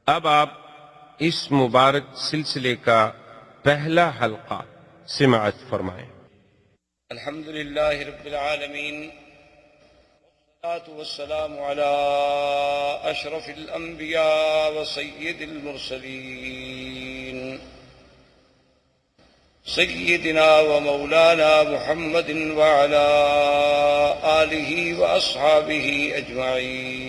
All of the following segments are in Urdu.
اب آپ اس مبارک سلسلے کا پہلا حلقہ سماعت فرمائیں۔ الحمد للہ رب العالمین، والصلاة والسلام على اشرف الانبیاء وسید المرسلین سیدنا ومولانا محمد وعلى آلہ واصحابہ اجمعین۔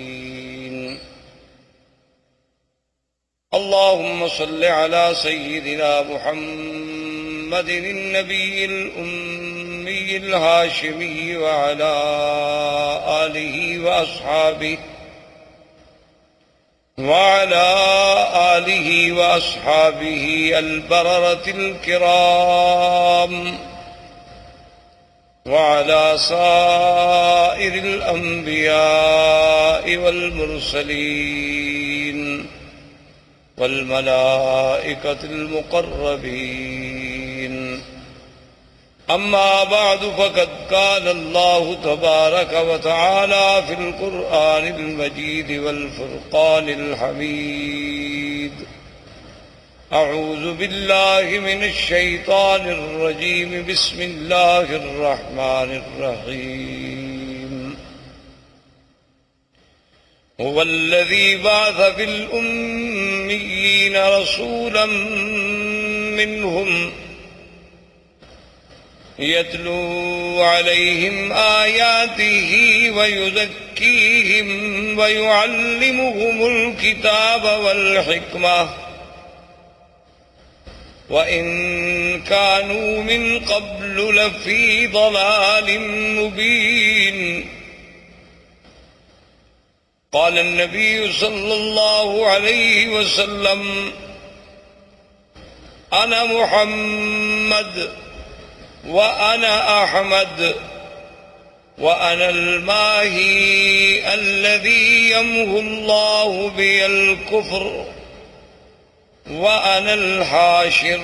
اللهم صل على سيدنا محمد النبي الأمي الهاشمي وعلى آله وأصحابه البررة الكرام، وعلى سائر الأنبياء والمرسلين والملائكة المقربين، أما بعد فقد قال الله تبارك وتعالى في القرآن المجيد والفرقان الحميد: أعوذ بالله من الشيطان الرجيم، بسم الله الرحمن الرحيم. هو الذي بعث في الأميين رسولا منهم يتلو عليهم آياته ويزكيهم ويعلمهم الكتاب والحكمة وإن كانوا من قبل لفي ضلال مبين. قال النبي صلى الله عليه وسلم: أنا محمد وأنا أحمد وأنا الماهي الذي يمحو الله بي الكفر، وأنا الحاشر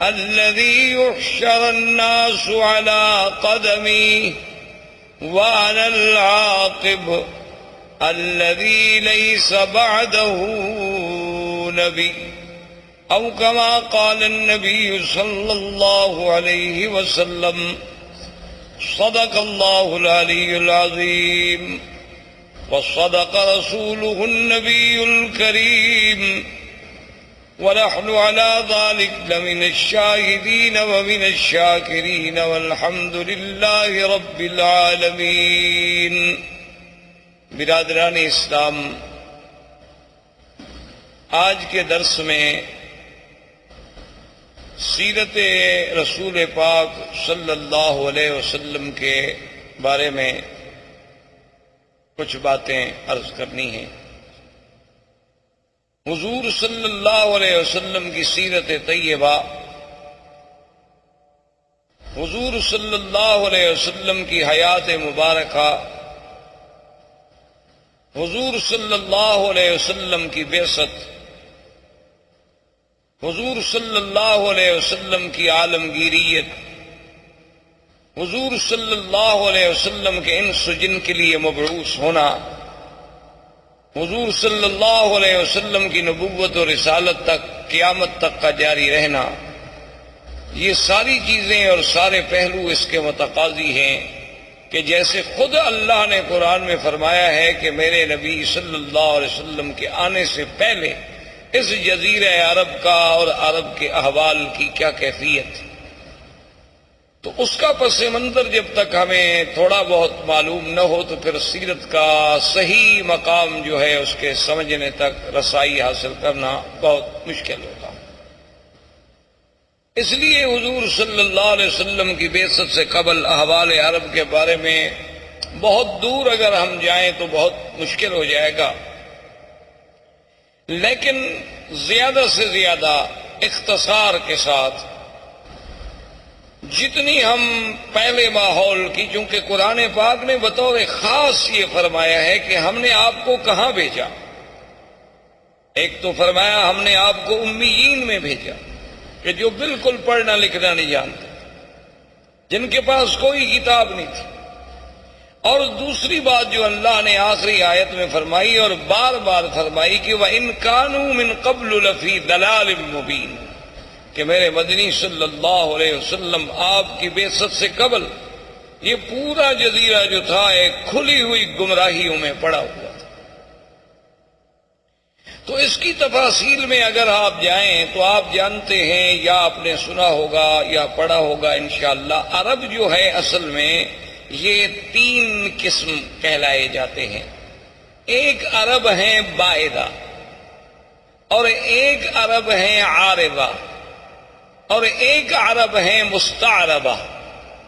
الذي يحشر الناس على قدمي، وأنا العاقب الذي ليس بعده نبي، أو كما قال النبي صلى الله عليه وسلم. صدق الله العلي العظيم، وصدق رسوله النبي الكريم، ونحن على ذلك لمن الشاهدين ومن الشاكرين، والحمد لله رب العالمين. برادران اسلام، آج کے درس میں سیرت رسول پاک صلی اللہ علیہ وسلم کے بارے میں کچھ باتیں عرض کرنی ہیں۔ حضور صلی اللہ علیہ وسلم کی سیرت طیبہ، حضور صلی اللہ علیہ وسلم کی حیات مبارکہ، حضور صلی اللہ علیہ وسلم کی بعثت، حضور صلی اللہ علیہ وسلم کی عالمگیریت، حضور صلی اللہ علیہ وسلم کے انس و جن کے لیے مبعوث ہونا، حضور صلی اللہ علیہ وسلم کی نبوت و رسالت تک قیامت تک کا جاری رہنا، یہ ساری چیزیں اور سارے پہلو اس کے متقاضی ہیں کہ جیسے خود اللہ نے قرآن میں فرمایا ہے کہ میرے نبی صلی اللہ علیہ وسلم کے آنے سے پہلے اس جزیرہ عرب کا اور عرب کے احوال کی کیا کیفیت، تو اس کا پس منظر جب تک ہمیں تھوڑا بہت معلوم نہ ہو تو پھر سیرت کا صحیح مقام جو ہے اس کے سمجھنے تک رسائی حاصل کرنا بہت مشکل ہوگا۔ اس لیے حضور صلی اللہ علیہ وسلم کی بعثت سے قبل احوال عرب کے بارے میں بہت دور اگر ہم جائیں تو بہت مشکل ہو جائے گا، لیکن زیادہ سے زیادہ اختصار کے ساتھ جتنی ہم پہلے ماحول کی، چونکہ قرآن پاک نے بطور خاص یہ فرمایا ہے کہ ہم نے آپ کو کہاں بھیجا۔ ایک تو فرمایا ہم نے آپ کو امیین میں بھیجا، کہ جو بالکل پڑھنا لکھنا نہیں جانتے، جن کے پاس کوئی کتاب نہیں تھی، اور دوسری بات جو اللہ نے آخری آیت میں فرمائی اور بار بار فرمائی کہ وَإِن كَانُوا مِن قَبْلُ لَفِي ضَلَالٍ مُبِينٍ، کہ میرے مدنی صلی اللہ علیہ وسلم آپ کی بعثت سے قبل یہ پورا جزیرہ جو تھا ایک کھلی ہوئی گمراہیوں میں پڑا ہوا تھا۔ تو اس کی تفاصیل میں اگر آپ جائیں تو آپ جانتے ہیں یا آپ نے سنا ہوگا یا پڑھا ہوگا انشاءاللہ، عرب جو ہے اصل میں یہ 3 قسم کہلائے جاتے ہیں۔ ایک عرب ہیں بائدہ، اور ایک عرب ہیں عاربہ، اور ایک عرب ہیں مستعربہ۔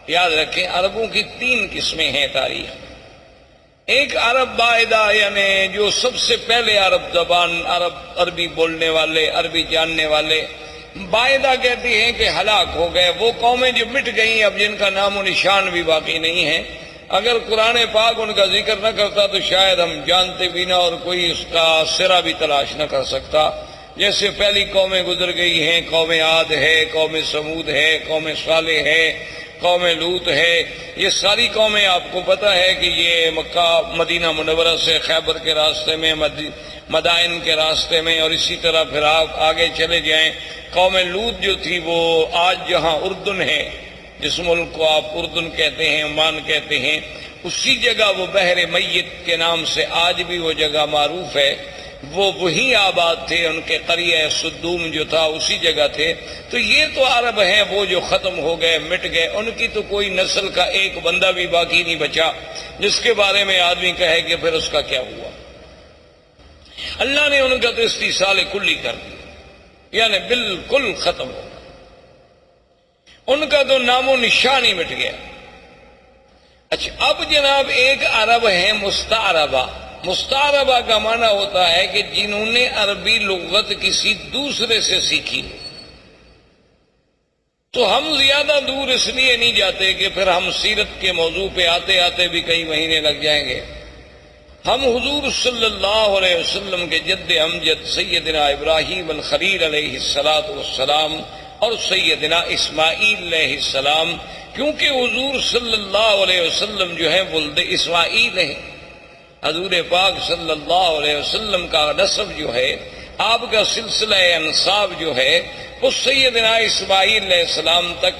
یاد رکھیں عربوں کی 3 قسمیں ہیں تاریخ۔ ایک عرب بائدہ یعنی جو سب سے پہلے عرب زبان، عربی بولنے والے، عربی جاننے والے، بائدہ کہتی ہیں کہ ہلاک ہو گئے، وہ قومیں جو مٹ گئیں اب جن کا نام و نشان بھی باقی نہیں ہے۔ اگر قرآن پاک ان کا ذکر نہ کرتا تو شاید ہم جانتے بھی نہ اور کوئی اس کا سرا بھی تلاش نہ کر سکتا۔ جیسے پہلی قومیں گزر گئی ہیں، قوم عاد ہے، قوم سمود ہے، قوم صالح ہے، قوم لوط ہے، یہ ساری قومیں آپ کو پتہ ہے کہ یہ مکہ مدینہ منورہ سے خیبر کے راستے میں، مدائن کے راستے میں، اور اسی طرح پھر آپ آگے چلے جائیں۔ قوم لوط جو تھی وہ آج جہاں اردن ہے، جس ملک کو آپ اردن کہتے ہیں، عمان کہتے ہیں، اسی جگہ وہ بحر میت کے نام سے آج بھی وہ جگہ معروف ہے، وہ وہی آباد تھے، ان کے قریہ صدوم جو تھا اسی جگہ تھے۔ تو یہ تو عرب ہیں وہ جو ختم ہو گئے، مٹ گئے، ان کی تو کوئی نسل کا ایک بندہ بھی باقی نہیں بچا جس کے بارے میں آدمی کہے کہ پھر اس کا کیا ہوا۔ اللہ نے ان کا تو استیصال کلی کر دیا، یعنی بالکل ختم ہو گیا، ان کا تو نام و نشان ہی مٹ گیا۔ اچھا اب جناب ایک عرب ہیں مستعربہ۔ مستعربہ کا معنی ہوتا ہے کہ جنہوں نے عربی لغت کسی دوسرے سے سیکھی۔ تو ہم زیادہ دور اس لیے نہیں جاتے کہ پھر ہم سیرت کے موضوع پہ آتے آتے بھی کئی مہینے لگ جائیں گے۔ ہم حضور صلی اللہ علیہ وسلم کے جد امجد سیدنا ابراہیم الخلیل علیہ السلام اور سیدنا اسماعیل علیہ السلام، کیونکہ حضور صلی اللہ علیہ وسلم جو ہے ولد اسماعیل ہیں، حضور پاک صلی اللہ علیہ وسلم کا نسب جو ہے، آپ کا سلسلہ انساب جو ہے وہ سیدنا اسماعیل علیہ السلام تک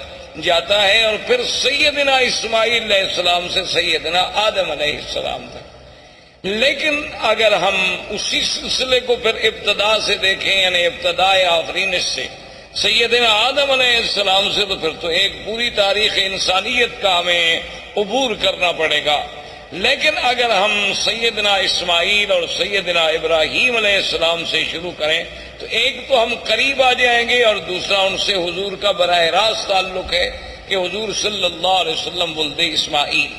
جاتا ہے، اور پھر سیدنا اسماعیل علیہ السلام سے سیدنا آدم علیہ السلام تک۔ لیکن اگر ہم اسی سلسلے کو پھر ابتدا سے دیکھیں، یعنی ابتدائے آفرینش سے سیدنا آدم علیہ السلام سے، تو پھر تو ایک پوری تاریخ انسانیت کا ہمیں عبور کرنا پڑے گا۔ لیکن اگر ہم سیدنا اسماعیل اور سیدنا ابراہیم علیہ السلام سے شروع کریں تو ایک تو ہم قریب آ جائیں گے، اور دوسرا ان سے حضور کا براہ راست تعلق ہے کہ حضور صلی اللہ علیہ وسلم ولد اسماعیل۔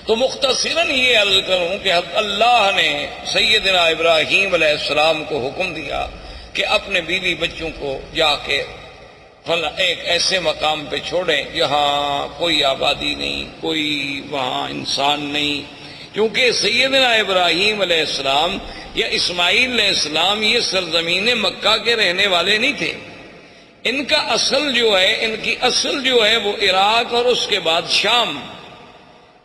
تو مختصراً یہ عرض کروں کہ اللہ نے سیدنا ابراہیم علیہ السلام کو حکم دیا کہ اپنے بیوی بچوں کو جا کے ایک ایسے مقام پہ چھوڑیں جہاں کوئی آبادی نہیں، کوئی وہاں انسان نہیں، کیونکہ سیدنا ابراہیم علیہ السلام یا اسماعیل علیہ السلام یہ سرزمین مکہ کے رہنے والے نہیں تھے۔ ان کا اصل جو ہے، ان کی اصل جو ہے وہ عراق اور اس کے بعد شام،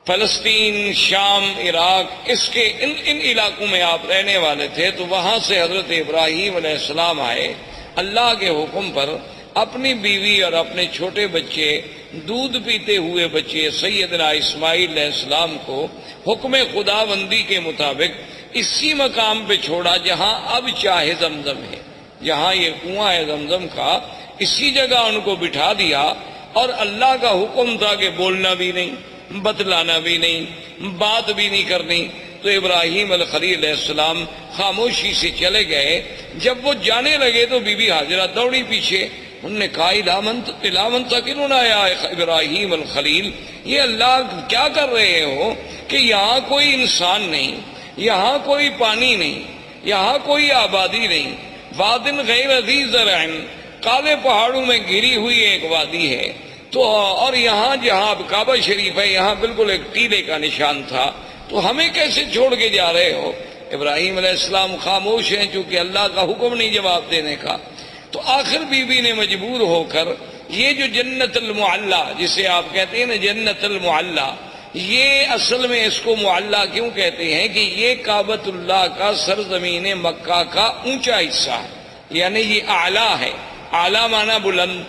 فلسطین، شام، عراق، اس کے ان علاقوں میں آپ رہنے والے تھے۔ تو وہاں سے حضرت ابراہیم علیہ السلام آئے، اللہ کے حکم پر اپنی بیوی اور اپنے چھوٹے بچے، دودھ پیتے ہوئے بچے سیدنا اسماعیل علیہ السلام کو حکم خداوندی کے مطابق اسی مقام پہ چھوڑا جہاں اب چاہے زمزم ہے، جہاں یہ کنواں ہے زمزم کا، اسی جگہ ان کو بٹھا دیا۔ اور اللہ کا حکم تھا کہ بولنا بھی نہیں، بتلانا بھی نہیں، بات بھی نہیں کرنی۔ تو ابراہیم الخلیل علیہ السلام خاموشی سے چلے گئے۔ جب وہ جانے لگے تو بی بی ہاجرہ دوڑی پیچھے، انہوں نے کہا الامن تکنون یا ابراہیم الخلیل، یہ اللہ کیا کر رہے ہو کہ یہاں کوئی انسان نہیں، یہاں کوئی پانی نہیں، یہاں کوئی آبادی نہیں، وادن غیر ذی زرع، کالے پہاڑوں میں گھری ہوئی ایک وادی ہے، تو اور یہاں جہاں کعبہ شریف ہے یہاں بالکل ایک ٹیلے کا نشان تھا، تو ہمیں کیسے چھوڑ کے جا رہے ہو؟ ابراہیم علیہ السلام خاموش ہیں چونکہ اللہ کا حکم نہیں جواب دینے کا۔ تو آخر بی بی نے مجبور ہو کر یہ جو جنت المعلی جسے آپ کہتے ہیں نا جنت المعلی، یہ اصل میں اس کو معلّہ کیوں کہتے ہیں کہ یہ کعبۃ اللہ کا سرزمین مکہ کا اونچا حصہ ہے، یعنی یہ اعلیٰ ہے، اعلیٰ معنی بلند،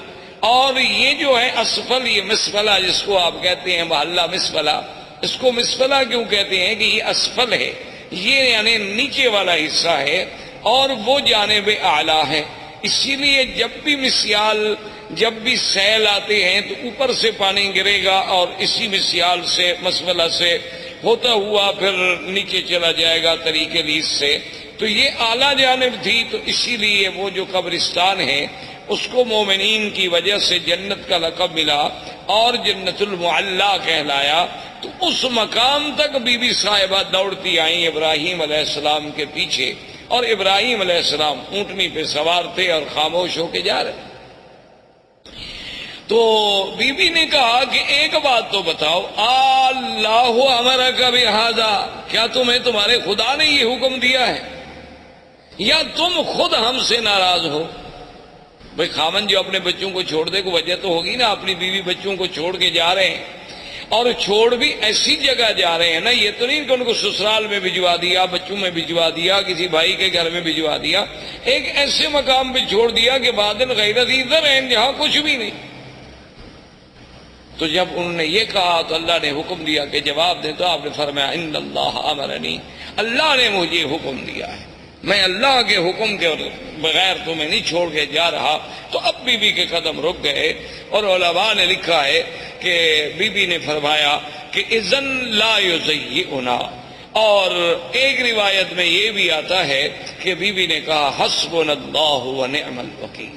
اور یہ جو ہے اسفل، یہ مسفلہ جس کو آپ کہتے ہیں محلہ مسفلہ، اس کو مسفلہ کیوں کہتے ہیں کہ یہ اسفل ہے، یہ یعنی نیچے والا حصہ ہے اور وہ جانب اعلیٰ ہے۔ اسی لیے جب بھی سیل آتے ہیں تو اوپر سے پانی گرے گا اور اسی مسیال سے مسفلہ سے ہوتا ہوا پھر نیچے چلا جائے گا طریق لیس سے۔ تو یہ اعلیٰ جانب تھی، تو اسی لیے وہ جو قبرستان ہے اس کو مومنین کی وجہ سے جنت کا لقب ملا اور جنت المعلیٰ کہلایا۔ تو اس مقام تک بی بی صاحبہ دوڑتی آئیں ابراہیم علیہ السلام کے پیچھے، اور ابراہیم علیہ السلام اونٹنی پہ سوار تھے اور خاموش ہو کے جا رہے۔ تو بی بی نے کہا کہ ایک بات تو بتاؤ، اللہ امرک بہذا، کیا تمہیں تمہارے خدا نے یہ حکم دیا ہے یا تم خود ہم سے ناراض ہو؟ بھئی خاوند جو اپنے بچوں کو چھوڑ دے کو وجہ تو ہوگی نا، اپنی بیوی بچوں کو چھوڑ کے جا رہے ہیں، اور چھوڑ بھی ایسی جگہ جا رہے ہیں نا، یہ تو نہیں کہ ان کو سسرال میں بھجوا دیا، بچوں میں بھجوا دیا، کسی بھائی کے گھر میں بھجوا دیا، ایک ایسے مقام پہ چھوڑ دیا کہ بادل غیر ذی زرع، جہاں کچھ بھی نہیں۔ تو جب انہوں نے یہ کہا تو اللہ نے حکم دیا کہ جواب دے، تو آپ نے فرمایا ان اللہ امرنی، اللہ نے مجھے حکم دیا ہے، میں اللہ کے حکم کے بغیر تمہیں نہیں چھوڑ کے جا رہا۔ تو اب بی بی کے قدم رک گئے، اور علماء نے لکھا ہے کہ بی بی نے فرمایا کہ اذن لا یضیعنا، اور ایک روایت میں یہ بھی آتا ہے کہ بی بی نے کہا حسبنا اللہ ونعم الوکیل،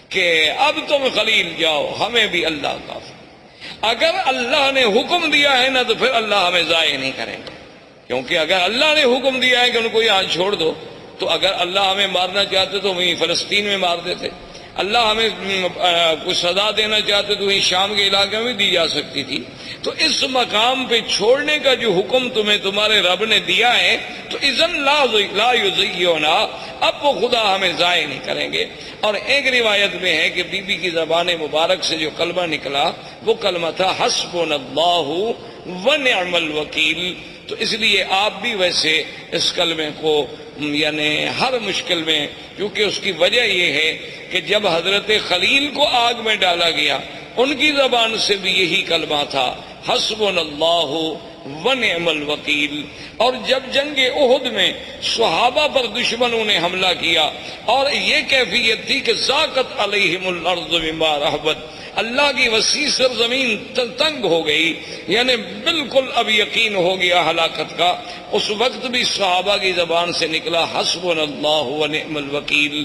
کہ اب تم خلیل جاؤ، ہمیں بھی اللہ کافی۔ اگر اللہ نے حکم دیا ہے نا تو پھر اللہ ہمیں ضائع نہیں کریں گے، کیونکہ اگر اللہ نے حکم دیا ہے کہ ان کو یہاں چھوڑ دو، تو اگر اللہ ہمیں مارنا چاہتے تو وہیں فلسطین میں مار دیتے، اللہ ہمیں کچھ سزا دینا چاہتے تو وہیں شام کے علاقے میں دی جا سکتی تھی۔ تو اس مقام پہ چھوڑنے کا جو حکم تمہیں تمہارے رب نے دیا ہے، تو اذن لا یضیعنا، اب وہ خدا ہمیں ضائع نہیں کریں گے۔ اور ایک روایت میں ہے کہ بی بی کی زبان مبارک سے جو کلمہ نکلا وہ کلمہ تھا حسبنا اللہ ونعم الوکیل۔ تو اس لیے آپ بھی ویسے اس کلمے کو یعنی ہر مشکل میں، کیونکہ اس کی وجہ یہ ہے کہ جب حضرت خلیل کو آگ میں ڈالا گیا ان کی زبان سے بھی یہی کلمہ تھا حسبنا اللہ ونعم الوکیل۔ اور جب جنگ احد میں صحابہ پر دشمنوں نے حملہ کیا اور یہ کیفیت تھی کہ ضاقت علیہم الارض بما رحبت، اللہ کی وسیع سرزمین تنگ ہو گئی، یعنی بالکل اب یقین ہو گیا ہلاکت کا، اس وقت بھی صحابہ کی زبان سے نکلا حسبنا اللہ ونعم الوکیل۔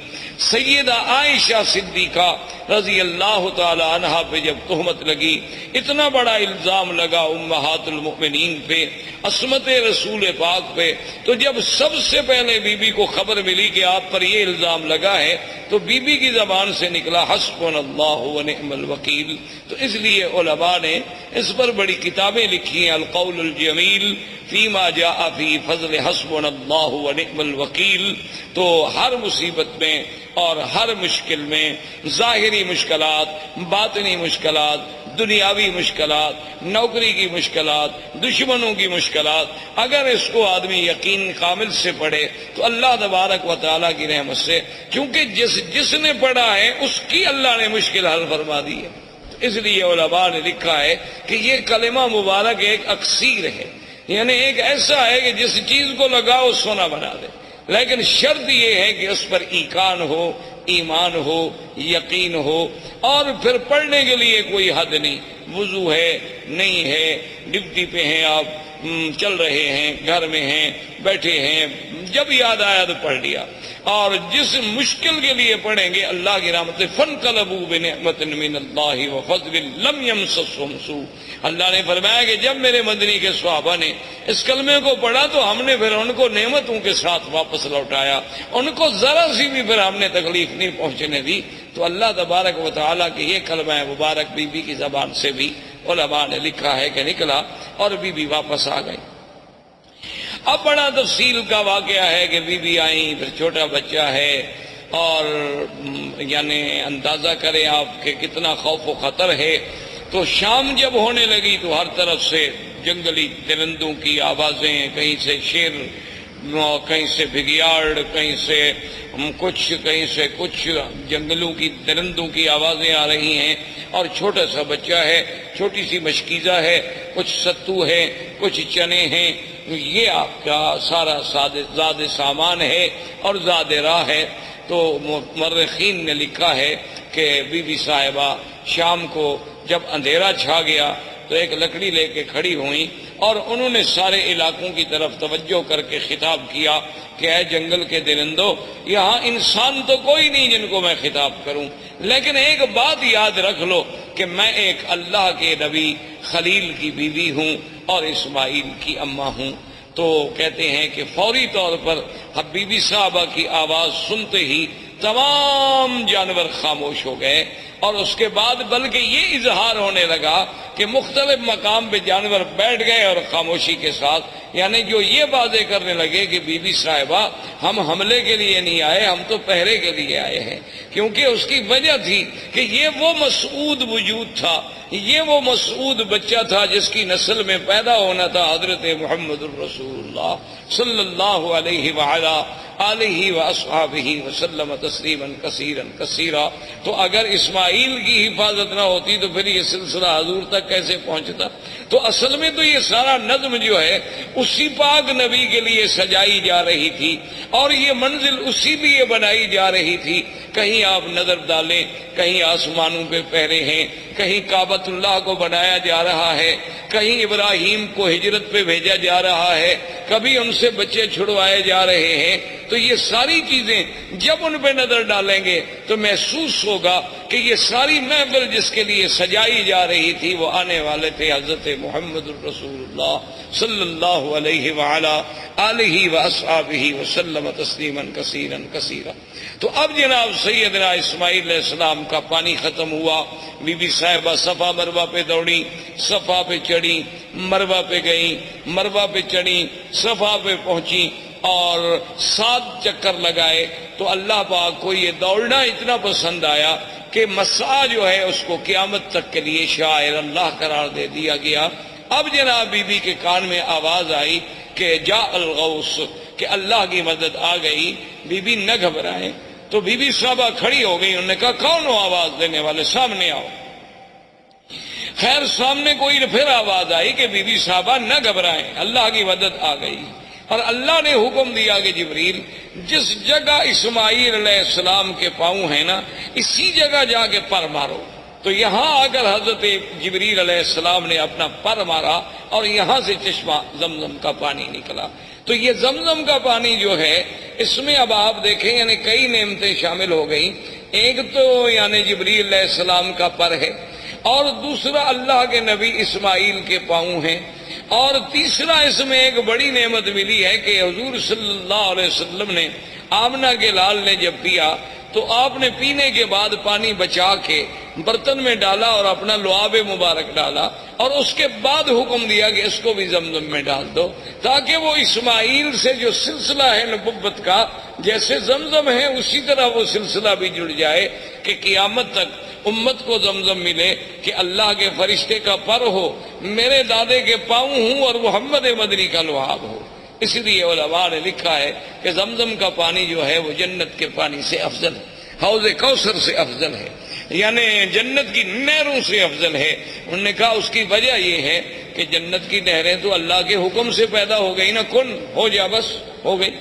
سیدہ عائشہ صدیقہ رضی اللہ تعالی عنہا پہ جب تہمت لگی، اتنا بڑا الزام لگا امہات المؤمنین پہ، عصمت رسول پاک پہ، تو جب سب سے پہلے بی بی کو خبر ملی کہ آپ پر یہ الزام لگا ہے، تو بی بی کی زبان سے نکلا حسبنا اللہ ونعم الوکیل۔ تو اس لیے علماء نے اس پر بڑی کتابیں لکھی ہیں، القول الجمیل فیما جاء فی فضل حسبنا اللہ ونعم الوکیل۔ تو ہر مصیبت میں اور ہر مشکل میں، ظاہری مشکلات، باطنی مشکلات، دنیاوی مشکلات، نوکری کی مشکلات، دشمنوں کی مشکلات، اگر اس کو آدمی یقین کامل سے پڑھے تو اللہ تبارک و تعالیٰ کی رحمت سے، کیونکہ جس نے پڑھا ہے اس کی اللہ نے مشکل حل فرما دی ہے۔ اس لیے علماء نے لکھا ہے کہ یہ کلمہ مبارک ایک اکسیر ہے، یعنی ایک ایسا ہے کہ جس چیز کو لگاؤ سونا بنا دے، لیکن شرط یہ ہے کہ اس پر ایقان ہو، ایمان ہو، یقین ہو، اور پھر پڑھنے کے لیے کوئی حد نہیں، وضو ہے نہیں ہے، ڈپٹی پہ ہیں آپ، چل رہے ہیں، گھر میں ہیں، بیٹھے ہیں، جب یاد آیا تو پڑھ لیا۔ اور جس مشکل کے لیے پڑھیں گے اللہ کی رحمت سے فانقلبوا بنعمت من اللہ وفضل لم یمسسہم سوء، اللہ نے فرمایا کہ جب میرے مدنی کے صحابہ نے اس کلمے کو پڑھا تو ہم نے پھر ان کو نعمتوں کے ساتھ واپس لوٹایا، ان کو ذرا سی بھی پھر ہم نے تکلیف نہیں پہنچنے دی۔ تو اللہ تبارک و تعالیٰ کے یہ کلمہ مبارک بی بی کی زبان سے بھی علماء نے لکھا ہے کہ نکلا اور بی بی واپس آ گئی۔ اب بڑا تفصیل کا واقعہ ہے کہ بی بی آئیں، پھر چھوٹا بچہ ہے، اور یعنی اندازہ کریں آپ کہ کتنا خوف و خطر ہے۔ تو شام جب ہونے لگی تو ہر طرف سے جنگلی درندوں کی آوازیں، کہیں سے شیر، کہیں سے بھگیاڑ، کہیں سے کچھ، کہیں سے کچھ، جنگلوں کی درندوں کی آوازیں آ رہی ہیں، اور چھوٹا سا بچہ ہے، چھوٹی سی مشکیزہ ہے، کچھ ستو ہے، کچھ چنے ہیں، یہ آپ کا سارا زاد سامان ہے اور زاد راہ ہے۔ تو مورخین نے لکھا ہے کہ بی بی صاحبہ شام کو جب اندھیرا چھا گیا تو ایک لکڑی لے کے کھڑی ہوئیں، اور انہوں نے سارے علاقوں کی طرف توجہ کر کے خطاب کیا کہ اے جنگل کے درندوں، یہاں انسان تو کوئی نہیں جن کو میں خطاب کروں، لیکن ایک بات یاد رکھ لو کہ میں ایک اللہ کے نبی خلیل کی بیوی ہوں اور اسماعیل کی اماں ہوں۔ تو کہتے ہیں کہ فوری طور پر بی بی صاحبہ کی آواز سنتے ہی تمام جانور خاموش ہو گئے، اور اس کے بعد بلکہ یہ اظہار ہونے لگا کہ مختلف مقام پہ جانور بیٹھ گئے اور خاموشی کے ساتھ، یعنی جو یہ باتیں کرنے لگے کہ بی بی صاحبہ ہم حملے کے لیے نہیں آئے، ہم تو پہرے کے لیے آئے ہیں، کیونکہ اس کی وجہ تھی کہ یہ وہ مسعود وجود تھا، یہ وہ مسعود بچہ تھا جس کی نسل میں پیدا ہونا تھا حضرت محمد الرسول اللہ صلی اللہ علیہ وآلہ آلہ واصحابہ وسلم تسلیما کثیرا کثیرا۔ تو اگر اسماعیل کی حفاظت نہ ہوتی تو پھر یہ سلسلہ حضور تک کیسے پہنچتا؟ تو اصل میں تو یہ سارا نظم جو ہے اسی پاک نبی کے لیے سجائی جا رہی تھی، اور یہ منزل اسی لیے بنائی جا رہی تھی۔ کہیں آپ نظر ڈالیں، کہیں آسمانوں پہ پہرے ہیں، کہیں کعبۃ اللہ کو بنایا جا رہا ہے، کہیں ابراہیم کو ہجرت پہ بھیجا جا رہا ہے، کبھی ان سے بچے چھڑوائے جا رہے ہیں۔ تو یہ ساری چیزیں جب ان پہ نظر ڈالیں گے تو محسوس ہوگا کہ یہ ساری محفل جس کے لیے سجائی جا رہی تھی وہ آنے والے تھے حضرت محمد الرسول اللہ صلی اللہ علیہ وآلہ آلہ واصحابہ وسلم تسلیما کثیرا کثیرا۔ تو اب جناب سیدنا اسماعیل علیہ السلام کا پانی ختم ہوا، بی بی صاحبہ صفا مروہ پہ دوڑی، صفا پہ چڑھی، مروہ پہ گئیں، مروہ پہ چڑھی، صفا پہ پہنچی اور 7 چکر لگائے۔ تو اللہ پاک کو یہ دوڑنا اتنا پسند آیا کہ مسعی جو ہے اس کو قیامت تک کے لیے شاعر اللہ قرار دے دیا گیا۔ اب جناب بی بی کے کان میں آواز آئی کہ جاء الغوث، کہ اللہ کی مدد آ گئی۔ بی بی نہ گھبرائیں۔ تو بی بی صاحبہ کھڑی ہو گئی، انہوں نے کہا کون ہو آواز دینے والے، سامنے آؤ۔ خیر سامنے کوئی پھر آواز آئی کہ بی بی صاحبہ نہ گھبرائیں، اللہ کی مدد آ گئی، اور اللہ نے حکم دیا کہ جبریل جس جگہ اسماعیل علیہ السلام کے پاؤں ہیں نا اسی جگہ جا کے پر مارو۔ تو یہاں آ کر حضرت جبریل علیہ السلام نے اپنا پر مارا اور یہاں سے چشمہ زمزم کا پانی نکلا۔ تو یہ زمزم کا پانی جو ہے اس میں اب آپ دیکھیں یعنی کئی نعمتیں شامل ہو گئیں۔ ایک تو یعنی جبریل علیہ السلام کا پر ہے، اور دوسرا اللہ کے نبی اسماعیل کے پاؤں ہیں، اور تیسرا اس میں ایک بڑی نعمت ملی ہے کہ حضور صلی اللہ علیہ وسلم نے آمنہ کے لال نے جب پیا تو آپ نے پینے کے بعد پانی بچا کے برتن میں ڈالا اور اپنا لعاب مبارک ڈالا، اور اس کے بعد حکم دیا کہ اس کو بھی زمزم میں ڈال دو، تاکہ وہ اسماعیل سے جو سلسلہ ہے نبوت کا جیسے زمزم ہے اسی طرح وہ سلسلہ بھی جڑ جائے کہ قیامت تک امت کو زمزم ملے کہ اللہ کے فرشتے کا پر ہو، میرے دادے کے پاؤں ہوں اور محمد مدنی کا لعاب ہو۔ اس لیے علماء نے لکھا ہے کہ زمزم کا پانی جو ہے وہ جنت کے پانی سے افضل ہے، حوض کوثر سے افضل ہے، یعنی جنت کی نہروں سے افضل ہے۔ انہوں نے کہا اس کی وجہ یہ ہے کہ جنت کی نہریں تو اللہ کے حکم سے پیدا ہو گئی نا، کن ہو جا بس ہو گئی،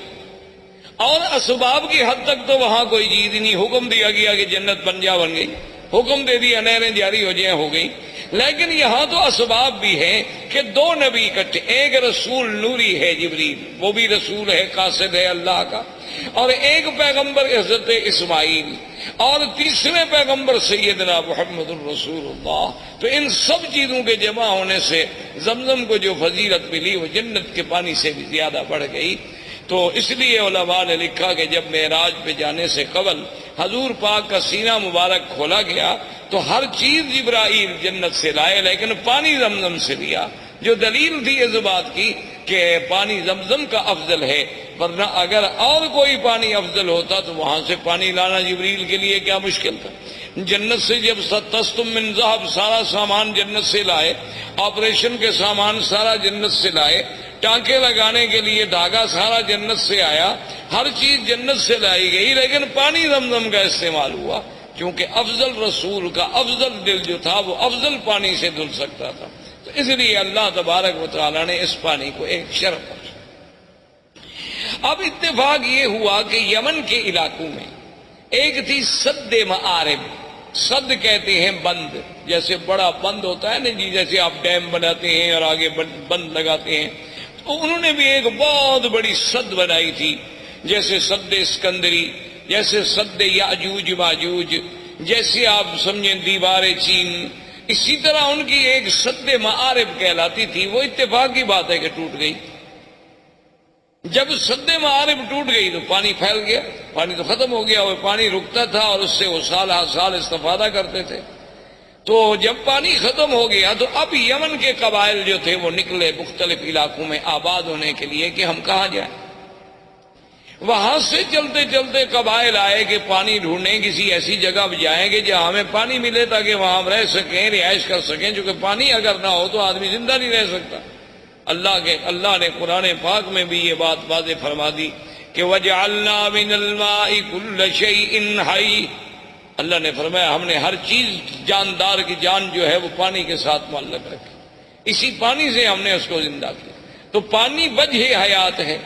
اور اسباب کی حد تک تو وہاں کوئی چیز نہیں، حکم دیا گیا کہ جنت بن گئی، حکم دے دیا نہریں جاری ہو جائیں ہو گئی۔ لیکن یہاں تو اسباب بھی ہیں کہ 2 نبی اکٹھے، ایک رسول نوری ہے جبریل، وہ بھی رسول ہے قاصد ہے اللہ کا، اور ایک پیغمبر حضرت اسماعیل، اور تیسرے پیغمبر سیدنا محمد الرسول اللہ۔ تو ان سب چیزوں کے جمع ہونے سے زمزم کو جو فضیلت ملی وہ جنت کے پانی سے بھی زیادہ بڑھ گئی۔ تو اس لیے علماء نے لکھا کہ جب معراج پہ جانے سے قبل حضور پاک کا سینہ مبارک کھولا گیا تو ہر چیز جبرائیل جنت سے لائے لیکن پانی زمزم سے لیا، جو دلیل تھی اس بات کی کہ پانی زمزم کا افضل ہے، ورنہ اگر اور کوئی پانی افضل ہوتا تو وہاں سے پانی لانا جبریل کے لیے کیا مشکل تھا۔ جنت سے جب تستم من ذہب، سارا سامان جنت سے لائے، آپریشن کے سامان سارا جنت سے لائے، ٹانکے لگانے کے لیے دھاگا سارا جنت سے آیا، ہر چیز جنت سے لائی گئی، لیکن پانی زمزم کا استعمال ہوا کیونکہ افضل رسول کا افضل دل جو تھا وہ افضل پانی سے دھل سکتا تھا، تو اس لیے اللہ تبارک و تعالیٰ نے اس پانی کو ایک شرف بخشا۔ اب اتفاق یہ ہوا کہ یمن کے علاقوں میں ایک تھی سد معارب، سد کہتے ہیں بند، جیسے بڑا بند ہوتا ہے نا جی، جیسے آپ ڈیم بناتے ہیں اور آگے بند لگاتے ہیں، تو انہوں نے بھی ایک بہت بڑی سد بنائی تھی، جیسے سد اسکندری، جیسے سد یاجوج ماجوج، جیسے آپ سمجھیں دیوار چین، اسی طرح ان کی ایک سد معارب کہلاتی تھی۔ وہ اتفاق کی بات ہے کہ ٹوٹ گئی۔ جب سد معارب ٹوٹ گئی تو پانی پھیل گیا، پانی تو ختم ہو گیا، وہ پانی رکتا تھا اور اس سے وہ سال ہر سال استفادہ کرتے تھے۔ تو جب پانی ختم ہو گیا تو اب یمن کے قبائل جو تھے وہ نکلے مختلف علاقوں میں آباد ہونے کے لیے کہ ہم کہاں جائیں۔ وہاں سے چلتے چلتے قبائل آئے کہ پانی ڈھونڈیں، کسی ایسی جگہ جائیں گے جہاں ہمیں پانی ملے تاکہ وہاں ہم رہ سکیں، رہائش کر سکیں، کیونکہ پانی اگر نہ ہو تو آدمی زندہ نہیں رہ سکتا۔ اللہ نے قرآن پاک میں بھی یہ بات واضح فرما دی کہ وَجَعَلْنَا مِنَ الْمَاءِ كُلَّ شَيْءٍ حَيٍّ، اللہ نے فرمایا ہم نے ہر چیز جاندار کی جان جو ہے وہ پانی کے ساتھ معلق رکھی، اسی پانی سے ہم نے اس کو زندہ کیا۔ تو پانی وجہ حیات ہے،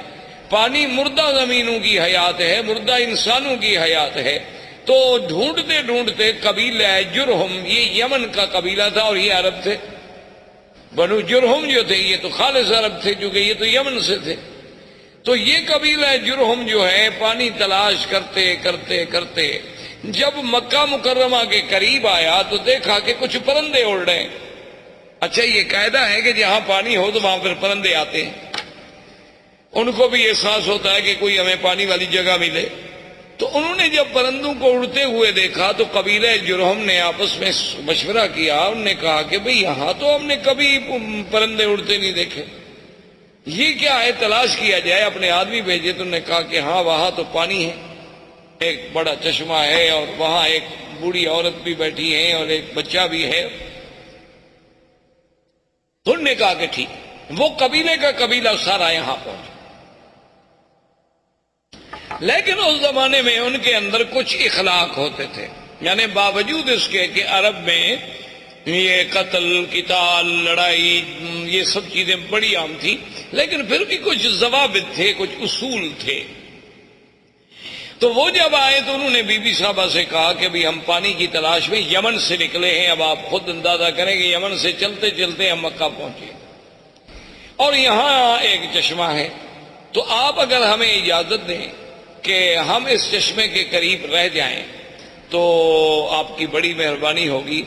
پانی مردہ زمینوں کی حیات ہے، مردہ انسانوں کی حیات ہے۔ تو ڈھونڈتے ڈھونڈتے قبیلہ جرہم، یہ یمن کا قبیلہ تھا اور یہ عرب تھے، بنو جرہم جو تھے یہ تو خالص عرب تھے کیونکہ یہ تو یمن سے تھے۔ تو یہ قبیلہ جرہم جو ہے پانی تلاش کرتے کرتے کرتے جب مکہ مکرمہ کے قریب آیا تو دیکھا کہ کچھ پرندے اڑ رہے ہیں۔ اچھا یہ قاعدہ ہے کہ جہاں پانی ہو تو وہاں پھر پرندے آتے ہیں، ان کو بھی احساس ہوتا ہے کہ کوئی ہمیں پانی والی جگہ ملے۔ تو انہوں نے جب پرندوں کو اڑتے ہوئے دیکھا تو قبیلہ جرہم نے آپس میں مشورہ کیا، انہوں نے کہا کہ بھئی یہاں تو ہم نے کبھی پرندے اڑتے نہیں دیکھے، یہ کیا ہے، تلاش کیا جائے۔ اپنے آدمی بھیجے تو انہوں نے کہا کہ ہاں وہاں تو پانی ہے، ایک بڑا چشمہ ہے اور وہاں ایک بوڑھی عورت بھی بیٹھی ہے اور ایک بچہ بھی ہے۔ تو انہوں نے کہا کہ ٹھیک، وہ قبیلے کا قبیلہ سارا یہاں پہنچا۔ لیکن اس زمانے میں ان کے اندر کچھ اخلاق ہوتے تھے، یعنی باوجود اس کے کہ عرب میں یہ قتل قتال لڑائی یہ سب چیزیں بڑی عام تھی، لیکن پھر بھی کچھ ضوابط تھے، کچھ اصول تھے۔ تو وہ جب آئے تو انہوں نے بی بی صاحبہ سے کہا کہ بھی ہم پانی کی تلاش میں یمن سے نکلے ہیں، اب آپ خود اندازہ کریں کہ یمن سے چلتے چلتے ہم مکہ پہنچے اور یہاں ایک چشمہ ہے، تو آپ اگر ہمیں اجازت دیں کہ ہم اس چشمے کے قریب رہ جائیں تو آپ کی بڑی مہربانی ہوگی۔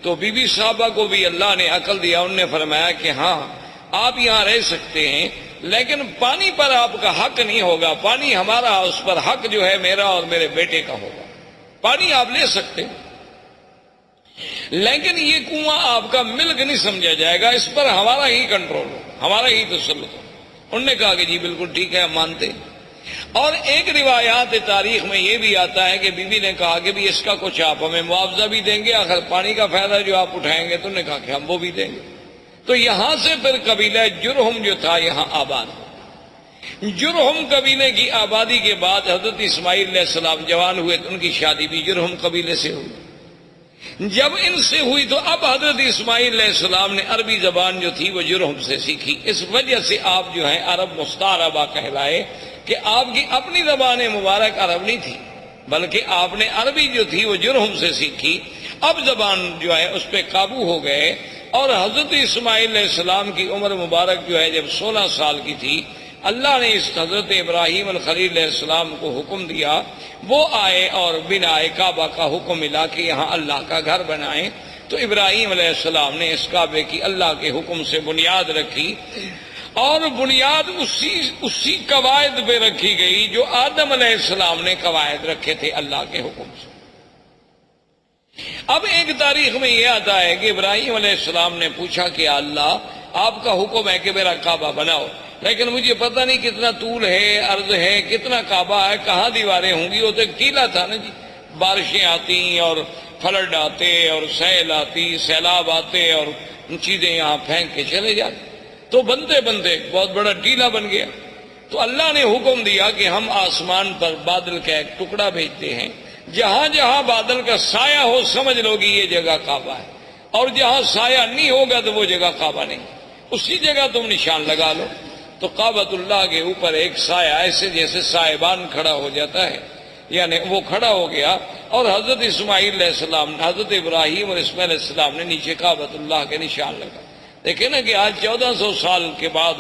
تو بی بی صاحبہ کو بھی اللہ نے عقل دیا، انہوں نے فرمایا کہ ہاں آپ یہاں رہ سکتے ہیں، لیکن پانی پر آپ کا حق نہیں ہوگا، پانی ہمارا، اس پر حق جو ہے میرا اور میرے بیٹے کا ہوگا۔ پانی آپ لے سکتے ہیں لیکن یہ کنواں آپ کا ملک نہیں سمجھا جائے گا، اس پر ہمارا ہی کنٹرول ہو، ہمارا ہی تسلط ہو۔ انہوں نے کہا کہ جی بالکل ٹھیک ہے، ہم مانتے ہیں۔ اور ایک روایات تاریخ میں یہ بھی آتا ہے کہ بی بی نے کہا کہ بھی اس کا کچھ آپ ہمیں معاوضہ بھی دیں گے، آخر پانی کا فائدہ جو آپ اٹھائیں گے، تو انہوں نے کہا کہ ہم وہ بھی دیں گے۔ تو یہاں سے پھر قبیلہ جرہم جو تھا یہاں آباد ہو۔ جرہم قبیلے کی آبادی کے بعد حضرت اسماعیل علیہ السلام جوان ہوئے تو ان کی شادی بھی جرہم قبیلے سے ہوئی۔ جب ان سے ہوئی تو اب حضرت اسماعیل علیہ السلام نے عربی زبان جو تھی وہ جرہم سے سیکھی، اس وجہ سے آپ جو ہیں عرب مستعربہ کہلائے کہ آپ کی اپنی زبان مبارک عرب نہیں تھی بلکہ آپ نے عربی جو تھی وہ جرہم سے سیکھی۔ اب زبان جو ہے اس پہ قابو ہو گئے، اور حضرت اسماعیل علیہ السلام کی عمر مبارک جو ہے جب 16 سال کی تھی، اللہ نے اس حضرت ابراہیم الخلیل علیہ السلام کو حکم دیا، وہ آئے اور بنائے کعبہ کا حکم ملا کہ یہاں اللہ کا گھر بنائیں۔ تو ابراہیم علیہ السلام نے اس کعبے کی اللہ کے حکم سے بنیاد رکھی، اور بنیاد اسی قواعد پہ رکھی گئی جو آدم علیہ السلام نے قواعد رکھے تھے اللہ کے حکم سے۔ اب ایک تاریخ میں یہ آتا ہے کہ ابراہیم علیہ السلام نے پوچھا کہ اللہ آپ کا حکم ہے کہ میرا کعبہ بناؤ، لیکن مجھے پتہ نہیں کتنا طول ہے، عرض ہے، کتنا کعبہ ہے، کہاں دیواریں ہوں گی۔ وہ تو ایک ٹیلہ تھا نا جی، بارشیں آتی اور فلڈ آتے اور سیل آتی، سیلاب آتے اور چیزیں یہاں پھینک کے چلے جاتے، تو بنتے بنتے بہت بڑا ٹیلہ بن گیا۔ تو اللہ نے حکم دیا کہ ہم آسمان پر بادل کا ایک ٹکڑا بھیجتے ہیں، جہاں جہاں بادل کا سایہ ہو سمجھ لو گی یہ جگہ کعبہ ہے، اور جہاں سایہ نہیں ہوگا تو وہ جگہ کعبہ نہیں، اسی جگہ تم نشان لگا لو۔ تو کعبۃ اللہ کے اوپر ایک سایہ ایسے جیسے سائبان کھڑا ہو جاتا ہے، یعنی وہ کھڑا ہو گیا، اور حضرت اسماعیل علیہ السلام، حضرت ابراہیم اور اسماعیل علیہ السلام نے نیچے کعبۃ اللہ کے نشان لگا۔ دیکھیں نا کہ آج 1400 سال کے بعد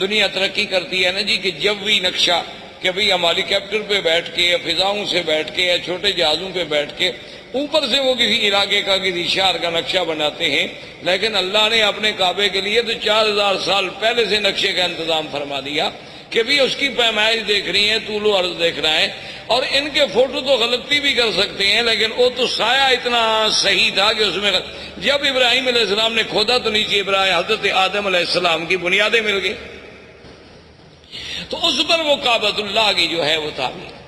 دنیا ترقی کرتی ہے نا جی، کہ جوی نقشہ، کہ بھئی ہم ہیلی کاپٹر پہ بیٹھ کے یا فضاؤں سے بیٹھ کے یا چھوٹے جہازوں پہ بیٹھ کے اوپر سے وہ کسی علاقے کا کسی شہر کا نقشہ بناتے ہیں، لیکن اللہ نے اپنے کعبے کے لیے تو 4000 سال پہلے سے نقشے کا انتظام فرما دیا کہ بھی اس کی پیمائش دیکھ رہی ہے، طول و عرض دیکھ رہا ہے، اور ان کے فوٹو تو غلطی بھی کر سکتے ہیں، لیکن وہ تو سایہ اتنا صحیح تھا کہ اس میں جب ابراہیم علیہ السلام نے کھودا تو نیچے ابراہیم حضرت آدم علیہ السلام کی بنیادیں مل گئی، تو اس پر وہ کعبۃ اللہ کی جو ہے وہ تعمیر۔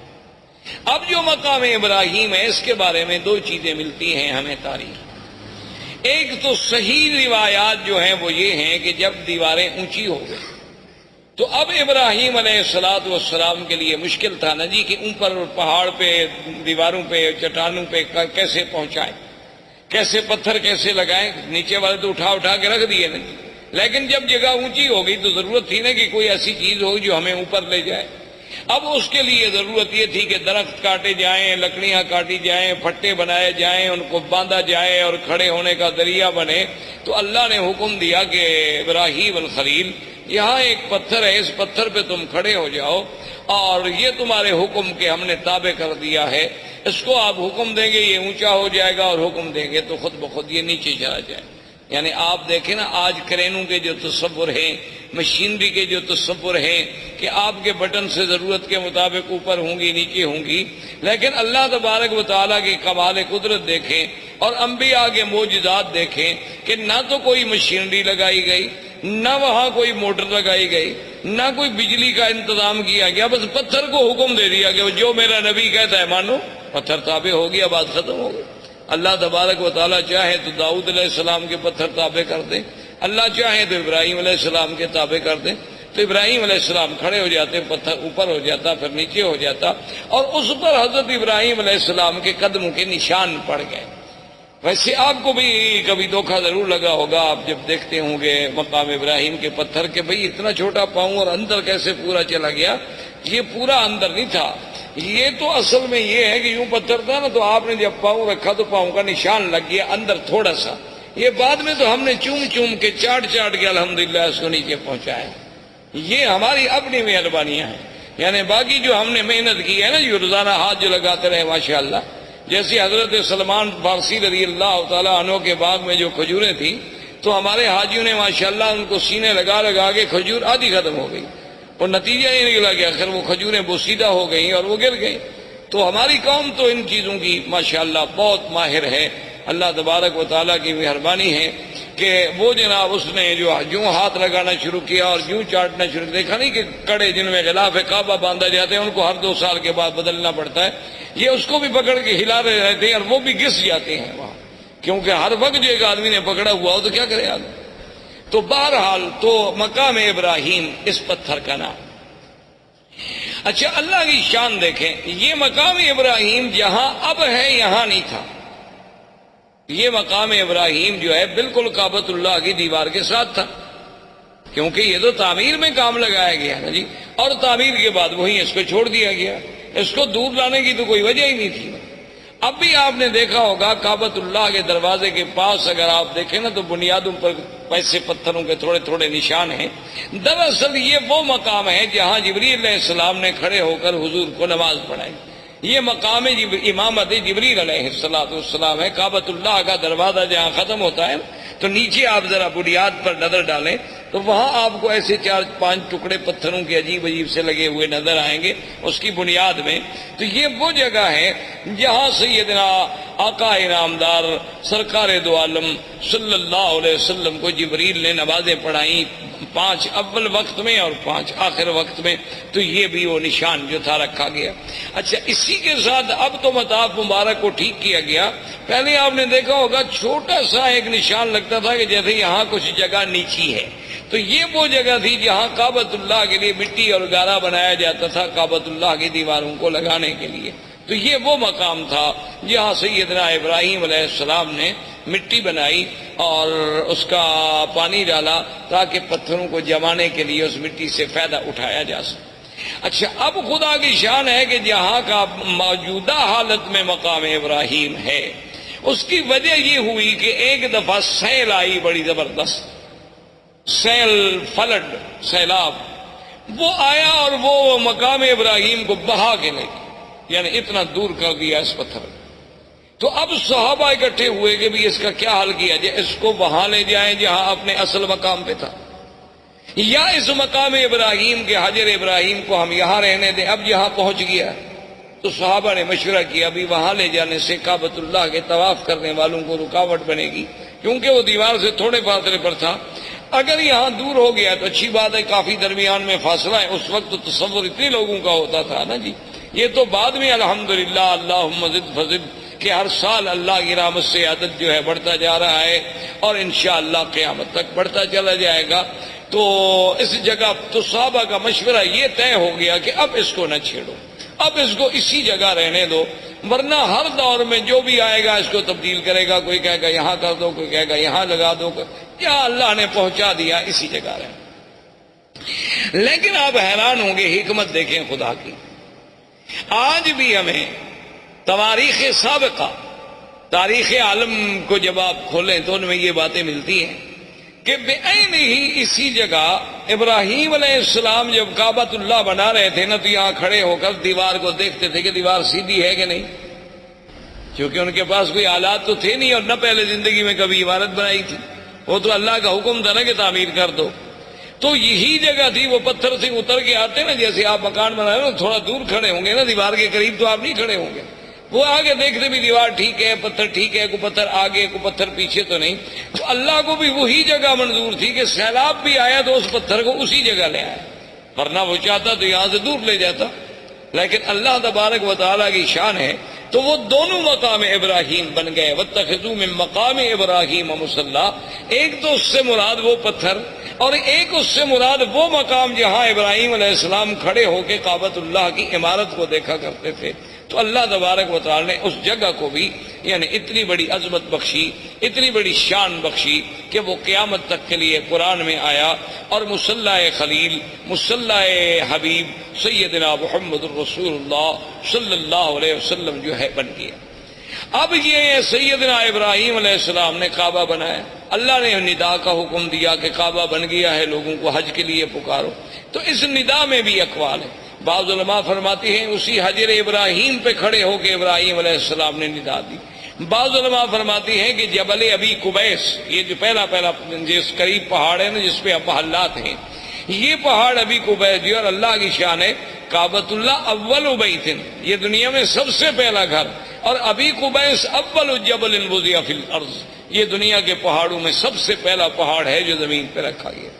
اب جو مقام ابراہیم ہے اس کے بارے میں دو چیزیں ملتی ہیں ہمیں تاریخ۔ ایک تو صحیح روایات جو ہیں وہ یہ ہیں کہ جب دیواریں اونچی ہو گئی تو اب ابراہیم علیہ السلام کے لیے مشکل تھا نا جی کہ اوپر پہاڑ پہ، دیواروں پہ، چٹانوں پہ کیسے پہنچائیں، کیسے پتھر کیسے لگائیں، نیچے والے تو اٹھا کے رکھ دیے نا، لیکن جب جگہ اونچی ہو گئی تو ضرورت تھی نا کہ کوئی ایسی چیز ہو جو ہمیں اوپر لے جائے۔ اب اس کے لیے ضرورت یہ تھی کہ درخت کاٹے جائیں، لکڑیاں کاٹی جائیں، پھٹے بنائے جائیں، ان کو باندھا جائے اور کھڑے ہونے کا ذریعہ بنے۔ تو اللہ نے حکم دیا کہ ابراہیم الخلیل، یہاں ایک پتھر ہے، اس پتھر پہ تم کھڑے ہو جاؤ، اور یہ تمہارے حکم کے ہم نے تابع کر دیا ہے، اس کو آپ حکم دیں گے یہ اونچا ہو جائے گا، اور حکم دیں گے تو خود بخود یہ نیچے چلا جائے۔ یعنی آپ دیکھیں نا آج کرینوں کے جو تصور ہیں، مشینری کے جو تصور ہیں کہ آپ کے بٹن سے ضرورت کے مطابق اوپر ہوں گی نیچے ہوں گی، لیکن اللہ تبارک و تعالیٰ کی کمال قدرت دیکھیں اور انبیاء کے معجزات دیکھیں کہ نہ تو کوئی مشینری لگائی گئی، نہ وہاں کوئی موٹر لگائی گئی، نہ کوئی بجلی کا انتظام کیا گیا، بس پتھر کو حکم دے دیا کہ جو میرا نبی کہتا ہے مانو، پتھر تابع ہو گیا، بات ختم ہو گئی۔ اللہ تبارک و تعالیٰ چاہے تو داؤد علیہ السلام کے پتھر تابع کر دیں، اللہ چاہے تو ابراہیم علیہ السلام کے تابع کر دیں، تو ابراہیم علیہ السلام کھڑے ہو جاتے، پتھر اوپر ہو جاتا، پھر نیچے ہو جاتا، اور اس پر حضرت ابراہیم علیہ السلام کے قدموں کے نشان پڑ گئے۔ ویسے آپ کو بھی کبھی دھوکہ ضرور لگا ہوگا، آپ جب دیکھتے ہوں گے مقام ابراہیم کے پتھر کہ بھئی اتنا چھوٹا پاؤں اور اندر کیسے پورا چلا گیا۔ یہ پورا اندر نہیں تھا، یہ تو اصل میں یہ ہے کہ یوں پتھر تھا نا، تو آپ نے جب پاؤں رکھا تو پاؤں کا نشان لگ گیا اندر تھوڑا سا، یہ بعد میں تو ہم نے چوم کے چاٹ کے الحمدللہ اس کو نیچے پہنچایا۔ یہ ہماری اپنی مہربانیاں ہیں، یعنی باقی جو ہم نے محنت کی ہے نا، یہ روزانہ ہاتھ جو لگاتے رہے ماشاءاللہ، جیسے حضرت سلمان فارسی رضی اللہ تعالیٰ عنہ کے باغ میں جو کھجوریں تھیں تو ہمارے حاجیوں نے ماشاءاللہ ان کو سینے لگا کے کھجور آدھی ختم ہو گئی، اور نتیجہ یہ نکلا کہ آخر وہ کھجوریں بوسیدہ ہو گئیں اور وہ گر گئیں۔ تو ہماری قوم تو ان چیزوں کی ماشاءاللہ بہت ماہر ہے، اللہ تبارک و تعالیٰ کی مہربانی ہے کہ وہ جناب اس نے جو ہاتھ لگانا شروع کیا اور یوں چاٹنا شروع کیا، دیکھا نہیں کہ کڑے جن میں غلاف کعبہ باندھا جاتے ہیں ان کو ہر 2 سال کے بعد بدلنا پڑتا ہے، یہ اس کو بھی پکڑ کے ہلا رہے رہتے ہیں اور وہ بھی گس جاتے ہیں وہاں، کیونکہ ہر وقت جو ایک آدمی نے پکڑا ہوا ہو تو کیا کرے آدمی۔ تو بہرحال تو مقام ابراہیم اس پتھر کا نام۔ اچھا اللہ کی شان دیکھیں، یہ مقام ابراہیم جہاں اب ہے یہاں نہیں تھا، یہ مقام ابراہیم جو ہے بالکل کعبۃ اللہ کی دیوار کے ساتھ تھا، کیونکہ یہ تو تعمیر میں کام لگایا گیا نا جی، اور تعمیر کے بعد وہیں اس کو چھوڑ دیا گیا، اس کو دور لانے کی تو کوئی وجہ ہی نہیں تھی۔ اب بھی آپ نے دیکھا ہوگا کعبۃ اللہ کے دروازے کے پاس اگر آپ دیکھیں نا تو بنیادوں پر ایسے پتھروں کے تھوڑے تھوڑے نشان ہیں، دراصل یہ وہ مقام ہے جہاں جبریل علیہ السلام نے کھڑے ہو کر حضور کو نماز پڑھائی، یہ مقام امامت جبریل علیہ السلام ہے۔ کعبۃ اللہ کا دروازہ جہاں ختم ہوتا ہے تو نیچے آپ ذرا بنیاد پر نظر ڈالیں تو وہاں آپ کو ایسے 4-5 ٹکڑے پتھروں کے عجیب سے لگے ہوئے نظر آئیں گے اس کی بنیاد میں۔ تو یہ وہ جگہ ہے جہاں سیدنا آقا انعامدار سرکار دو عالم صلی اللہ علیہ وسلم کو جبریل نے نمازیں پڑھائیں، 5 اول وقت میں اور 5 آخر وقت میں، تو یہ بھی وہ نشان جو تھا رکھا گیا۔ اچھا، اسی کے ساتھ اب تو مطاف مبارک کو ٹھیک کیا گیا۔ پہلے آپ نے دیکھا ہوگا چھوٹا سا ایک نشان لگتا تھا کہ جیسے یہاں کچھ جگہ نیچی ہے، تو یہ وہ جگہ تھی جہاں کعبۃ اللہ کے لیے مٹی اور گارا بنایا جاتا تھا کعبۃ اللہ کی دیواروں کو لگانے کے لیے۔ تو یہ وہ مقام تھا جہاں سیدنا ابراہیم علیہ السلام نے مٹی بنائی اور اس کا پانی ڈالا تاکہ پتھروں کو جمانے کے لیے اس مٹی سے فائدہ اٹھایا جا سکے۔ اچھا، اب خدا کی شان ہے کہ جہاں کا موجودہ حالت میں مقام ابراہیم ہے، اس کی وجہ یہ ہوئی کہ ایک دفعہ سیل آئی بڑی زبردست، سیل، فلڈ، سیلاب، وہ آیا اور وہ مقام ابراہیم کو بہا کے لے گیا، یعنی اتنا دور کر دیا اس پتھر کو۔ تو اب صحابہ اکٹھے ہوئے کہ بھی اس کا کیا حل کیا جائے، اس کو وہاں لے جائیں جہاں اپنے اصل مقام پہ تھا، یا اس مقام ابراہیم کے حجر ابراہیم کو ہم یہاں رہنے دیں، اب یہاں پہنچ گیا۔ تو صحابہ نے مشورہ کیا بھی وہاں لے جانے سے کعبۃ اللہ کے طواف کرنے والوں کو رکاوٹ بنے گی، کیونکہ وہ دیوار سے تھوڑے فاصلے پر تھا۔ اگر یہاں دور ہو گیا تو اچھی بات ہے، کافی درمیان میں فاصلہ ہے، اس وقت تو تصور اتنے لوگوں کا ہوتا تھا نا جی، یہ تو بعد میں الحمدللہ اللہم زد فزد کہ ہر سال اللہ کی رحمت سے عدد جو ہے بڑھتا جا رہا ہے اور انشاءاللہ قیامت تک بڑھتا چلا جائے گا۔ تو اس جگہ تو صحابہ کا مشورہ یہ طے ہو گیا کہ اب اس کو نہ چھیڑو، اب اس کو اسی جگہ رہنے دو، ورنہ ہر دور میں جو بھی آئے گا اس کو تبدیل کرے گا، کوئی کہے گا یہاں کر دو، کوئی کہے گا یہاں لگا دو، یا اللہ نے پہنچا دیا اسی جگہ رہے۔ لیکن آپ حیران ہوں گے، حکمت دیکھیں خدا کی، آج بھی ہمیں تواریخ سابقہ، تاریخ عالم کو جب آپ کھولیں تو ان میں یہ باتیں ملتی ہیں کہ بعین ہی اسی جگہ ابراہیم علیہ السلام جب کعبۃ اللہ بنا رہے تھے نا، تو یہاں کھڑے ہو کر دیوار کو دیکھتے تھے کہ دیوار سیدھی ہے کہ نہیں، کیونکہ ان کے پاس کوئی آلات تو تھے نہیں اور نہ پہلے زندگی میں کبھی عمارت بنائی تھی، وہ تو اللہ کا حکم تھا نا کہ تعمیر کر دو۔ تو یہی جگہ تھی، وہ پتھر سے اتر کے آتے نا، جیسے آپ مکان بنا رہے ہو تھوڑا دور کھڑے ہوں گے نا دیوار کے قریب، تو آپ نہیں کھڑے ہوں گے، وہ آگے دیکھتے بھی دیوار ٹھیک ہے، پتھر ٹھیک ہے، کوئی پتھر آگے کوئی پتھر پیچھے تو نہیں۔ تو اللہ کو بھی وہی جگہ منظور تھی کہ سیلاب بھی آیا تو اس پتھر کو اسی جگہ لے آیا، ورنہ وہ چاہتا تو یہاں سے دور لے جاتا۔ لیکن اللہ تبارک و تعالیٰ کی شان ہے، تو وہ دونوں مقام ابراہیم بن گئے۔ وَاتَّخِذُوا مِن مَّقَامِ إِبْرَاهِيمَ مُصَلًّى، ایک تو اس سے مراد وہ پتھر، اور ایک اس سے مراد وہ مقام جہاں ابراہیم علیہ السلام کھڑے ہو کے کعبۃ اللہ کی عمارت کو دیکھا کرتے تھے۔ تو اللہ تبارک و تعالی نے اس جگہ کو بھی یعنی اتنی بڑی عظمت بخشی، اتنی بڑی شان بخشی کہ وہ قیامت تک کے لیے قرآن میں آیا، اور مصلی خلیل، مصلی حبیب سیدنا محمد الرسول اللہ صلی اللہ علیہ وسلم جو ہے بن گیا۔ اب یہ سیدنا ابراہیم علیہ السلام نے کعبہ بنایا، اللہ نے ندا کا حکم دیا کہ کعبہ بن گیا ہے، لوگوں کو حج کے لیے پکارو۔ تو اس ندا میں بھی اقوال ہے، بعض علماء فرماتے ہیں اسی حجر ابراہیم پہ کھڑے ہو کے ابراہیم علیہ السلام نے ندا دی، بعض علماء فرماتے ہیں کہ جبل ابی قبیس، یہ جو پہلا جس قریب پہاڑ ہے نا جس پہ اب محلات ہیں، یہ پہاڑ ابی قبیس جو، اور اللہ کی شان ہے کعبۃ اللہ اول بیت، یہ دنیا میں سب سے پہلا گھر، اور ابی قبیس اول جبل وضع فی الارض، یہ دنیا کے پہاڑوں میں سب سے پہلا پہاڑ ہے جو زمین پہ رکھا گیا۔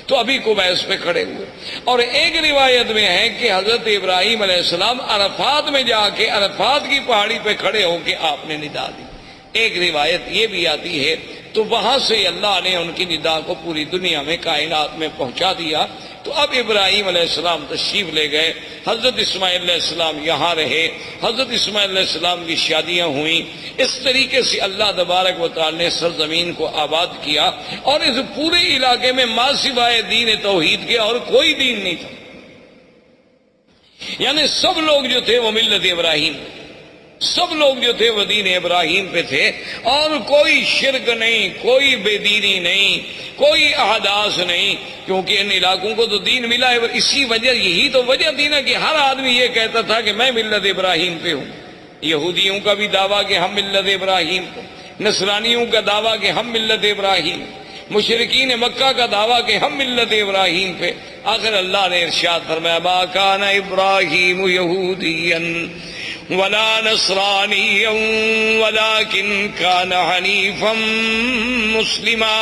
تو ابھی قبیس پہ کھڑے ہوئے، اور ایک روایت میں ہے کہ حضرت ابراہیم علیہ السلام عرفات میں جا کے عرفات کی پہاڑی پہ کھڑے ہو کے آپ نے ندا دی، ایک روایت یہ بھی آتی ہے۔ تو وہاں سے اللہ نے ان کی ندا کو پوری دنیا میں کائنات میں پہنچا دیا۔ تو اب ابراہیم علیہ السلام تشریف لے گئے، حضرت اسماعیل علیہ السلام یہاں رہے، حضرت اسماعیل علیہ السلام کی شادیاں ہوئیں، اس طریقے سے اللہ تبارک و تعالی نے سرزمین کو آباد کیا، اور اس پورے علاقے میں ما سوائے دین توحید کے اور کوئی دین نہیں تھا، یعنی سب لوگ جو تھے وہ ملت ابراہیم، سب لوگ جو تھے وہ دین ابراہیم پہ تھے، اور کوئی شرک نہیں، کوئی بے دینی نہیں، کوئی احداث نہیں، کیونکہ ان علاقوں کو تو دین ملا ہے۔ اسی وجہ، یہی تو وجہ تھی نا کہ ہر آدمی یہ کہتا تھا کہ میں ملت ابراہیم پہ ہوں۔ یہودیوں کا بھی دعویٰ کہ ہم ملت ابراہیم پہ، نصرانیوں کا دعویٰ کہ ہم ملت ابراہیم، مشرکین مکہ کا دعویٰ کہ ہم ملت ابراہیم پہ۔ آخر اللہ نے ارشاد فرمایا ما کان ابراہیم یہودیا ولا نصرانیا ولکن کان حنیفا مسلما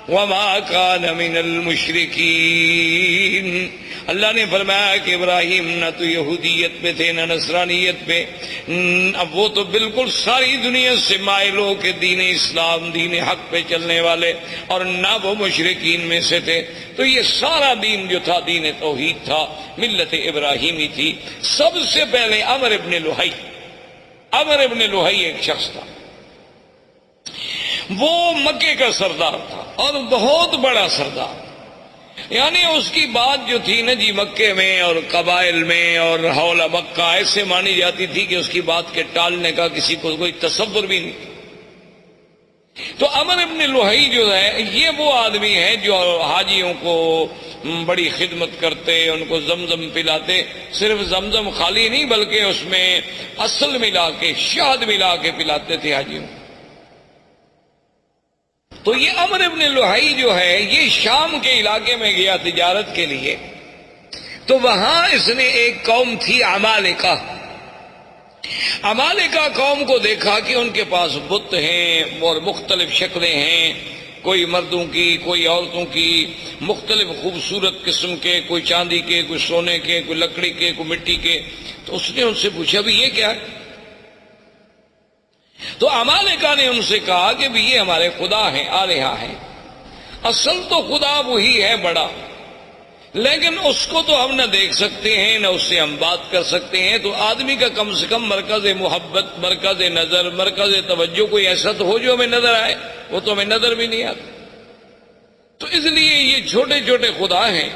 وما كان من المشركين. اللہ نے فرمایا کہ ابراہیم نہ تو یہودیت پہ تھے نہ نصرانیت پہ، اب وہ تو بالکل ساری دنیا سے مائل ہو کے دین اسلام دین حق پہ چلنے والے، اور نہ وہ مشرکین میں سے تھے. تو یہ سارا دین جو تھا دین توحید تھا، ملت ابراہیمی تھی. سب سے پہلے عمر ابن لوہی ایک شخص تھا، وہ مکے کا سردار تھا اور بہت بڑا سردار. یعنی اس کی بات جو تھی نا جی مکے میں اور قبائل میں اور حول مکہ ایسے مانی جاتی تھی کہ اس کی بات کے ٹالنے کا کسی کو کوئی تصور بھی نہیں. تو عمر ابن لوہی جو ہے یہ وہ آدمی ہے جو حاجیوں کو بڑی خدمت کرتے، ان کو زمزم پلاتے. صرف زمزم خالی نہیں بلکہ اس میں اصل ملا کے شہد ملا کے پلاتے تھے حاجیوں. تو یہ عمر ابن لوہی جو ہے یہ شام کے علاقے میں گیا تجارت کے لیے. تو وہاں اس نے ایک قوم تھی عمالقہ قوم کو دیکھا کہ ان کے پاس بت ہیں اور مختلف شکلیں ہیں، کوئی مردوں کی کوئی عورتوں کی، مختلف خوبصورت قسم کے، کوئی چاندی کے، کوئی سونے کے، کوئی لکڑی کے، کوئی مٹی کے. تو اس نے ان سے پوچھا بھی یہ کیا ہے؟ تو عمالقہ نے ان سے کہا کہ بھی یہ ہمارے خدا ہیں، آلہہ ہیں. اصل تو خدا وہی ہے بڑا، لیکن اس کو تو ہم نہ دیکھ سکتے ہیں نہ اس سے ہم بات کر سکتے ہیں. تو آدمی کا کم سے کم مرکز محبت، مرکز نظر، مرکز توجہ کوئی ایسا تو ہو جو ہمیں نظر آئے. وہ تو ہمیں نظر بھی نہیں آتا. تو اس لیے یہ چھوٹے چھوٹے خدا ہیں.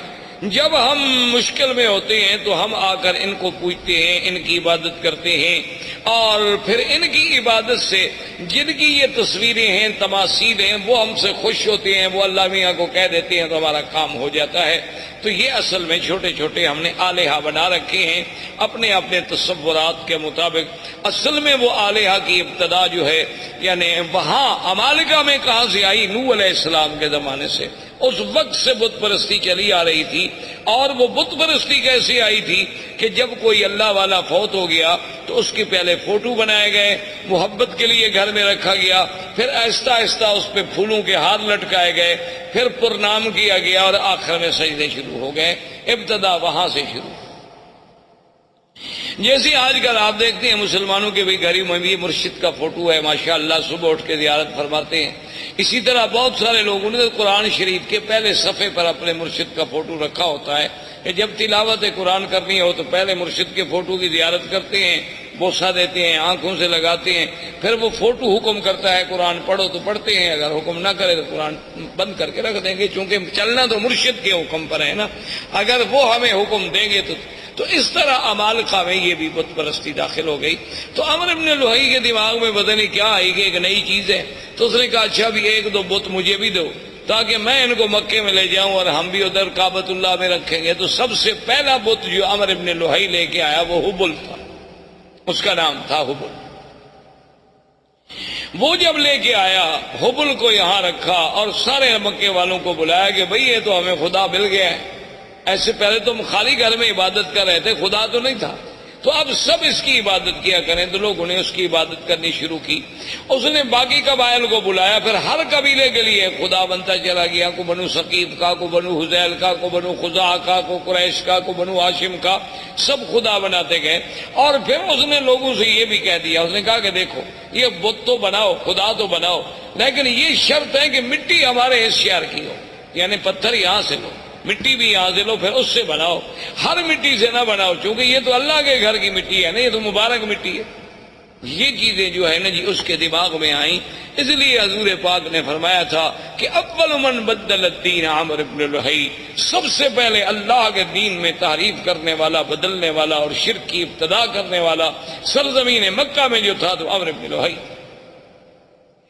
جب ہم مشکل میں ہوتے ہیں تو ہم آ کر ان کو پوجتے ہیں، ان کی عبادت کرتے ہیں، اور پھر ان کی عبادت سے جن کی یہ تصویریں ہیں، تماثیل ہیں، وہ ہم سے خوش ہوتے ہیں، وہ اللہ میاں کو کہہ دیتے ہیں تو ہمارا کام ہو جاتا ہے. تو یہ اصل میں چھوٹے چھوٹے ہم نے آلہہ بنا رکھے ہیں اپنے اپنے تصورات کے مطابق. اصل میں وہ آلہہ کی ابتدا جو ہے یعنی وہاں عمالقہ میں کہاں سے آئی؟ نوح علیہ السلام کے زمانے سے. اس وقت سے بت پرستی چلی آ رہی تھی. اور وہ بت پرستی کیسے آئی تھی کہ جب کوئی اللہ والا فوت ہو گیا تو اس کے پہلے فوٹو بنائے گئے، محبت کے لیے گھر میں رکھا گیا، پھر آہستہ آہستہ اس پہ پھولوں کے ہار لٹکائے گئے، پھر پرنام کیا گیا اور آخر میں سجدے شروع ہو گئے. ابتدا وہاں سے شروع. جیسے آج کل آپ دیکھتے ہیں مسلمانوں کے بھی گھروں میں بھی مرشد کا فوٹو ہے، ماشاءاللہ صبح اٹھ کے زیارت فرماتے ہیں. اسی طرح بہت سارے لوگوں نے قرآن شریف کے پہلے صفحے پر اپنے مرشد کا فوٹو رکھا ہوتا ہے کہ جب تلاوت قرآن کرنی ہو تو پہلے مرشد کے فوٹو کی زیارت کرتے ہیں، بوسہ دیتے ہیں، آنکھوں سے لگاتے ہیں، پھر وہ فوٹو حکم کرتا ہے قرآن پڑھو تو پڑھتے ہیں، اگر حکم نہ کرے تو قرآن بند کر کے رکھ دیں گے، چونکہ چلنا تو مرشد کے حکم پر ہے نا، اگر وہ ہمیں حکم دیں گے تو اس طرح عمالقہ میں یہ بھی بت پرستی داخل ہو گئی. تو عمر ابن لوہی کے دماغ میں پتہ نہیں کیا آئی کہ ایک نئی چیز ہے. تو اس نے کہا اچھا بھی ایک دو بت مجھے بھی دو تاکہ میں ان کو مکے میں لے جاؤں اور ہم بھی ادھر کعبۃ اللہ میں رکھیں گے. تو سب سے پہلا بت جو عمر ابن لوہی لے کے آیا وہ حبل تھا، اس کا نام تھا حبل. وہ جب لے کے آیا حبل کو یہاں رکھا اور سارے مکے والوں کو بلایا کہ بھئی یہ تو ہمیں خدا مل گیا ہے. ایسے پہلے تو ہم خالی گھر میں عبادت کر رہے تھے، خدا تو نہیں تھا، تو اب سب اس کی عبادت کیا کریں. تو لوگوں نے اس کی عبادت کرنی شروع کی. اس نے باقی قبائل کو بلایا، پھر ہر قبیلے کے لیے خدا بنتا چلا گیا. کو بنو ثقیف کا، کو بنو حذیل کا، کو بنو خزاع کا، کو قریش کا، کو بنو ہاشم کا، سب خدا بناتے گئے. اور پھر اس نے لوگوں سے یہ بھی کہہ دیا، اس نے کہا کہ دیکھو یہ بت تو بناؤ، خدا تو بناؤ، لیکن یہ شرط ہے کہ مٹی ہمارے اس شہر کی ہو، یعنی پتھر یہاں سے لو، مٹی بھی یہاں سے لو، پھر اس سے بناؤ، ہر مٹی سے نہ بناؤ، چونکہ یہ تو اللہ کے گھر کی مٹی ہے نا، یہ تو مبارک مٹی ہے. یہ چیزیں جو ہے نا جی اس کے دماغ میں آئیں. اس لیے حضور پاک نے فرمایا تھا کہ اول من بدل الدین عمر ابن لوہی، سب سے پہلے اللہ کے دین میں تحریف کرنے والا، بدلنے والا اور شرک کی ابتدا کرنے والا سرزمین مکہ میں جو تھا تو عمر ابن لوہی.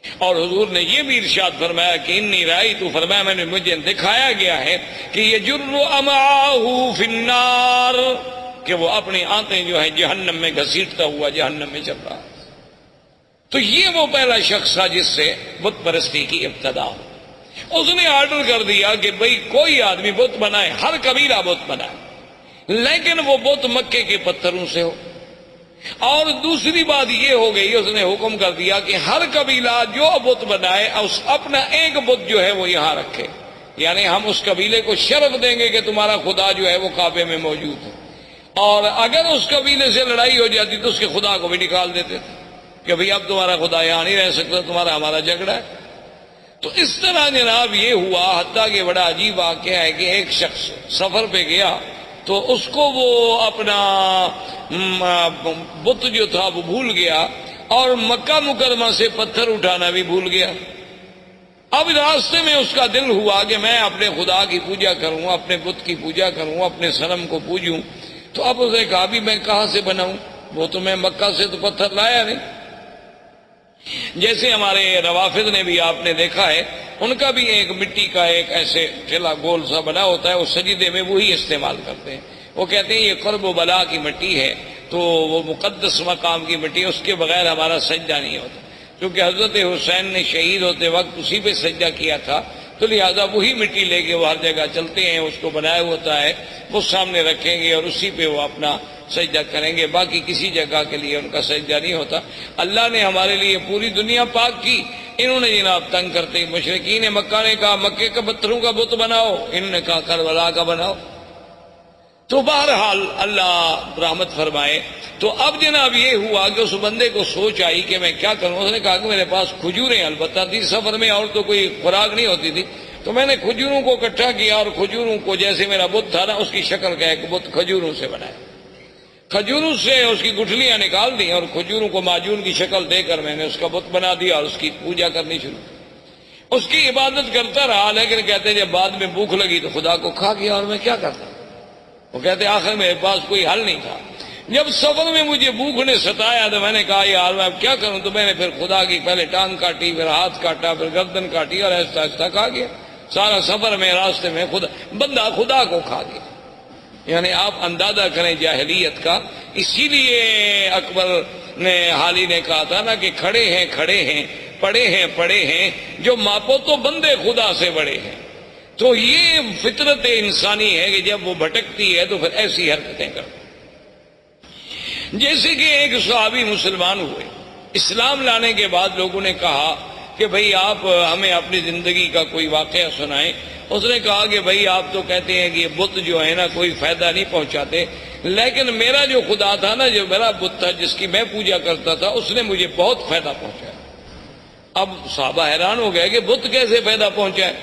اور حضور نے یہ بھی ارشاد فرمایا کہ انی رأیت، فرمایا میں نے مجھے دکھایا گیا ہے کہ یجر امعاہ فی النار، کہ وہ اپنی آنتیں جو ہیں جہنم میں گھسیٹتا ہوا جہنم میں چل رہا. تو یہ وہ پہلا شخص تھا جس سے بت پرستی کی ابتدا ہو. اس نے آرڈر کر دیا کہ بھئی کوئی آدمی بت بنائے، ہر قبیلہ بت بنائے، لیکن وہ بت مکے کے پتھروں سے ہو. اور دوسری بات یہ ہو گئی، اس نے حکم کر دیا کہ ہر قبیلہ جو بت بنائے اپنا ایک بت جو ہے وہ یہاں رکھے، یعنی ہم اس قبیلے کو شرف دیں گے کہ تمہارا خدا جو ہے وہ کعبے میں موجود ہے، اور اگر اس قبیلے سے لڑائی ہو جاتی تو اس کے خدا کو بھی نکال دیتے تھے کہ بھئی اب تمہارا خدا یہاں نہیں رہ سکتا، تمہارا ہمارا جھگڑا ہے۔ تو اس طرح جناب یہ ہوا، حتیٰ کہ بڑا عجیب واقعہ ہے کہ ایک شخص سفر پہ گیا تو اس کو وہ اپنا بت جو تھا وہ بھول گیا، اور مکہ مکرمہ سے پتھر اٹھانا بھی بھول گیا۔ اب راستے میں اس کا دل ہوا کہ میں اپنے خدا کی پوجا کروں، اپنے بت کی پوجا کروں، اپنے صنم کو پوجوں، تو اب اس نے کہا بھی میں کہاں سے بناؤں، وہ تو میں مکہ سے تو پتھر لایا نہیں۔ جیسے ہمارے روافض نے بھی آپ نے دیکھا ہے، ان کا بھی ایک مٹی کا ایک ایسے ٹھیلا گول سا بنا ہوتا ہے، وہ سجدے میں وہی استعمال کرتے ہیں۔ وہ کہتے ہیں یہ قرب و بلا کی مٹی ہے، تو وہ مقدس مقام کی مٹی ہے، اس کے بغیر ہمارا سجدہ نہیں ہوتا، کیونکہ حضرت حسین نے شہید ہوتے وقت اسی پہ سجدہ کیا تھا، تو لہذا وہی مٹی لے کے وہ ہر جگہ چلتے ہیں، اس کو بنایا ہوتا ہے، وہ سامنے رکھیں گے اور اسی پہ وہ اپنا سجدہ کریں گے، باقی کسی جگہ کے لیے ان کا سجدہ نہیں ہوتا۔ اللہ نے ہمارے لیے پوری دنیا پاک کی، انہوں نے جناب تنگ کرتے مشرکین مکہ نے کہا مکے کے پتھروں کا بت بناؤ، انہوں نے کہا کربلا کا بناؤ۔ تو بہرحال اللہ رحمت فرمائے۔ تو اب جناب یہ ہوا کہ اس بندے کو سوچ آئی کہ میں کیا کروں۔ اس نے کہا کہ میرے پاس کھجوریں البتہ تھی، سفر میں اور تو کوئی خوراک نہیں ہوتی تھی، تو میں نے کھجوروں کو اکٹھا کیا اور کھجوروں کو جیسے میرا بت تھا نا اس کی شکل کا ایک بت کھجوروں سے بنایا، کھجوروں سے اس کی گٹھلیاں نکال دی اور کھجوروں کو معجون کی شکل دے کر میں نے اس کا بت بنا دیا اور اس کی پوجا کرنی شروع کی۔ اس کی عبادت کرتا رہا، لیکن کہتے جب بعد میں بھوک لگی تو خدا کو کھا گیا، اور میں کیا کرتا۔ وہ کہتے آخر میرے پاس کوئی حل نہیں تھا۔ جب سفر میں مجھے بھوک نے ستایا تو میں نے کہا یار میں اب کیا کروں، تو میں نے پھر خدا کی پہلے ٹانگ کاٹی، پھر ہاتھ کاٹا، پھر گردن کاٹی، اور آہستہ آہستہ کھا گیا۔ سارا سفر میں راستے میں بندہ خدا کو کھا گیا۔ یعنی آپ اندازہ کریں جاہلیت کا۔ اسی لیے اکبر نے حالی نے کہا تھا نا کہ کھڑے ہیں پڑے ہیں جو ماپو تو بندے خدا سے بڑے ہیں۔ تو یہ فطرت انسانی ہے کہ جب وہ بھٹکتی ہے تو پھر ایسی حرکتیں کرتی۔ جیسے کہ ایک صحابی مسلمان ہوئے، اسلام لانے کے بعد لوگوں نے کہا کہ بھئی آپ ہمیں اپنی زندگی کا کوئی واقعہ سنائیں۔ اس نے کہا کہ بھئی آپ تو کہتے ہیں کہ یہ بت جو ہے نا کوئی فائدہ نہیں پہنچاتے، لیکن میرا جو خدا تھا نا، جو میرا بت تھا جس کی میں پوجا کرتا تھا، اس نے مجھے بہت فائدہ پہنچایا۔ اب صحابہ حیران ہو گئے کہ بت کیسے فائدہ پہنچائے۔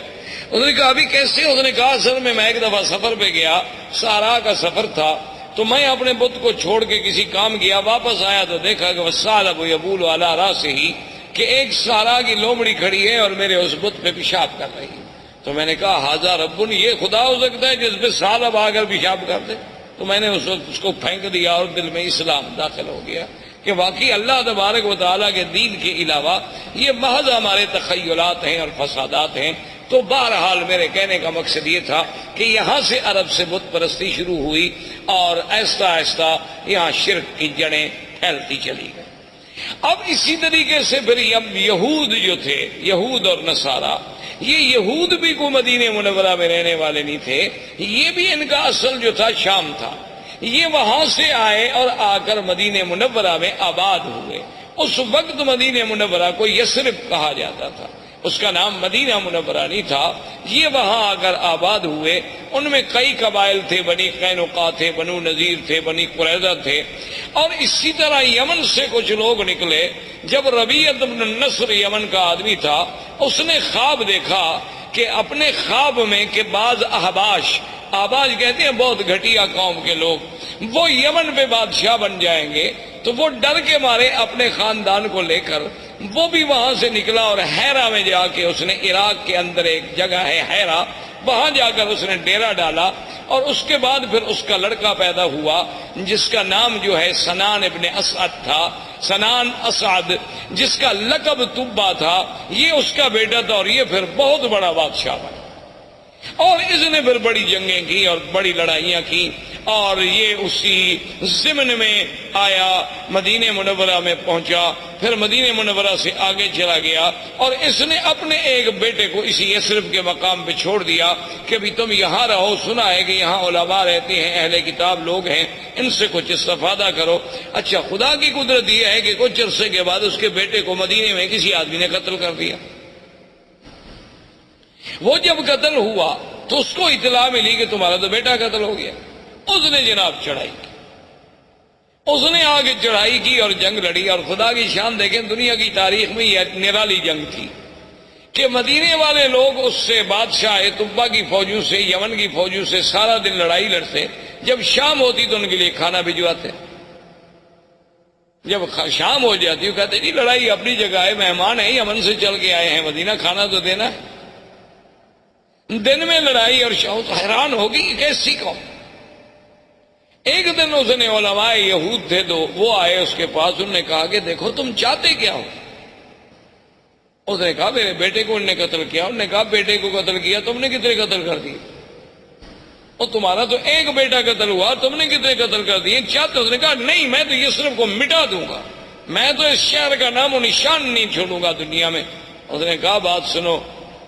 اس نے کہا ابھی کیسے؟ اس نے کہا اصل میں ایک دفعہ سفر پہ گیا، صحرا کا سفر تھا، تو میں اپنے بت کو چھوڑ کے کسی کام گیا، واپس آیا تو دیکھا کہ وَالثَّعْلَبُ يَبُولُ عَلَىٰ رَأْسِهِ کہ ایک صحرا کی لومڑی کھڑی ہے اور میرے اس بت پہ پیشاب کر رہی ہے۔ تو میں نے کہا ھذا رب، یہ خدا ہو سکتا ہے جس پہ ثعلب آ کر پیشاب کر دے؟ تو میں نے اس کو پھینک دیا اور دل میں اسلام داخل ہو گیا کہ واقعی اللہ تبارک و تعالیٰ کے دین کے علاوہ یہ محض ہمارے تخیلات ہیں اور فسادات ہیں۔ تو بہرحال میرے کہنے کا مقصد یہ تھا کہ یہاں سے عرب سے بت پرستی شروع ہوئی اور آہستہ آہستہ یہاں شرک کی جڑیں پھیلتی چلی گئی۔ اب اسی طریقے سے پھر یہود جو تھے، یہود اور نصارہ، یہ یہود بھی کوئی مدینہ منورہ میں رہنے والے نہیں تھے، یہ بھی ان کا اصل جو تھا شام تھا۔ یہ وہاں سے آئے اور آ کر مدینہ منورہ میں آباد ہوئے۔ اس وقت مدینہ منورہ کو یثرب کہا جاتا تھا، اس کا نام مدینہ منورہ نہیں تھا۔ یہ وہاں آ کر آباد ہوئے۔ ان میں کئی قبائل تھے، بنی قینقاع تھے، بنو نذیر تھے، بنی قریظہ تھے، اور اسی طرح یمن سے کچھ لوگ نکلے۔ جب ربیعۃ بن النصر یمن کا آدمی تھا، اس نے خواب دیکھا کہ اپنے خواب میں کہ بعض احباش کہتے ہیں بہت گھٹیا قوم کے لوگ، وہ یمن پہ بادشاہ بن جائیں گے، تو وہ ڈر کے مارے اپنے خاندان کو لے کر وہ بھی وہاں سے نکلا اور حیرہ میں جا کے اس نے، عراق کے اندر ایک جگہ ہے حیرہ، وہاں جا کر اس نے ڈیرا ڈالا، اور اس کے بعد پھر اس کا لڑکا پیدا ہوا جس کا نام جو ہے سنان ابن اسعد تھا، سنان اسعد، جس کا لقب تبا تھا، یہ اس کا بیٹا تھا، اور یہ پھر بہت بڑا بادشاہ بنا، اور اس نے پھر بڑی جنگیں کی اور بڑی لڑائیاں کی۔ اور یہ اسی ضمن میں آیا، مدینہ منورہ میں پہنچا، پھر مدینہ منورہ سے آگے چلا گیا، اور اس نے اپنے ایک بیٹے کو اسی یثرب کے مقام پہ چھوڑ دیا کہ بھی تم یہاں رہو، سنا ہے کہ یہاں علماء رہتے ہیں، اہل کتاب لوگ ہیں، ان سے کچھ استفادہ کرو۔ اچھا، خدا کی قدرت یہ ہے کہ کچھ عرصے کے بعد اس کے بیٹے کو مدینے میں کسی آدمی نے قتل کر دیا۔ وہ جب قتل ہوا تو اس کو اطلاع ملی کہ تمہارا تو بیٹا قتل ہو گیا۔ اس نے جناب چڑھائی کی، اس نے آگے چڑھائی کی اور جنگ لڑی، اور خدا کی شان دیکھیں، دنیا کی تاریخ میں یہ نرالی جنگ تھی کہ مدینے والے لوگ اس سے بادشاہ طبا کی فوجوں سے، یمن کی فوجوں سے سارا دن لڑائی لڑتے، جب شام ہوتی تو ان کے لیے کھانا بھجواتے، جب شام ہو جاتی وہ کہتے جی لڑائی اپنی جگہ ہے، مہمان ہیں یمن سے چل کے آئے ہیں مدینہ، کھانا تو دینا ہے۔ دن میں لڑائی اور حیران ہوگی کہ کیسی قوم۔ ایک دن اس نے علماء یہود تھے تو وہ آئے اس کے پاس، انہوں نے کہا کہ دیکھو تم چاہتے کیا ہو؟ اس نے کہا میرے بیٹے کو انہوں نے قتل کیا۔ انہوں نے کہا بیٹے کو قتل کیا، تم نے کتنے قتل کر دیے؟ اور تمہارا تو ایک بیٹا قتل ہوا، تم نے کتنے قتل کر دیے؟ چاہتے؟ اس نے کہا نہیں، میں تو یثرب کو مٹا دوں گا، میں تو اس شہر کا نام و نشان نہیں چھوڑوں گا دنیا میں۔ اس نے کہا بات سنو،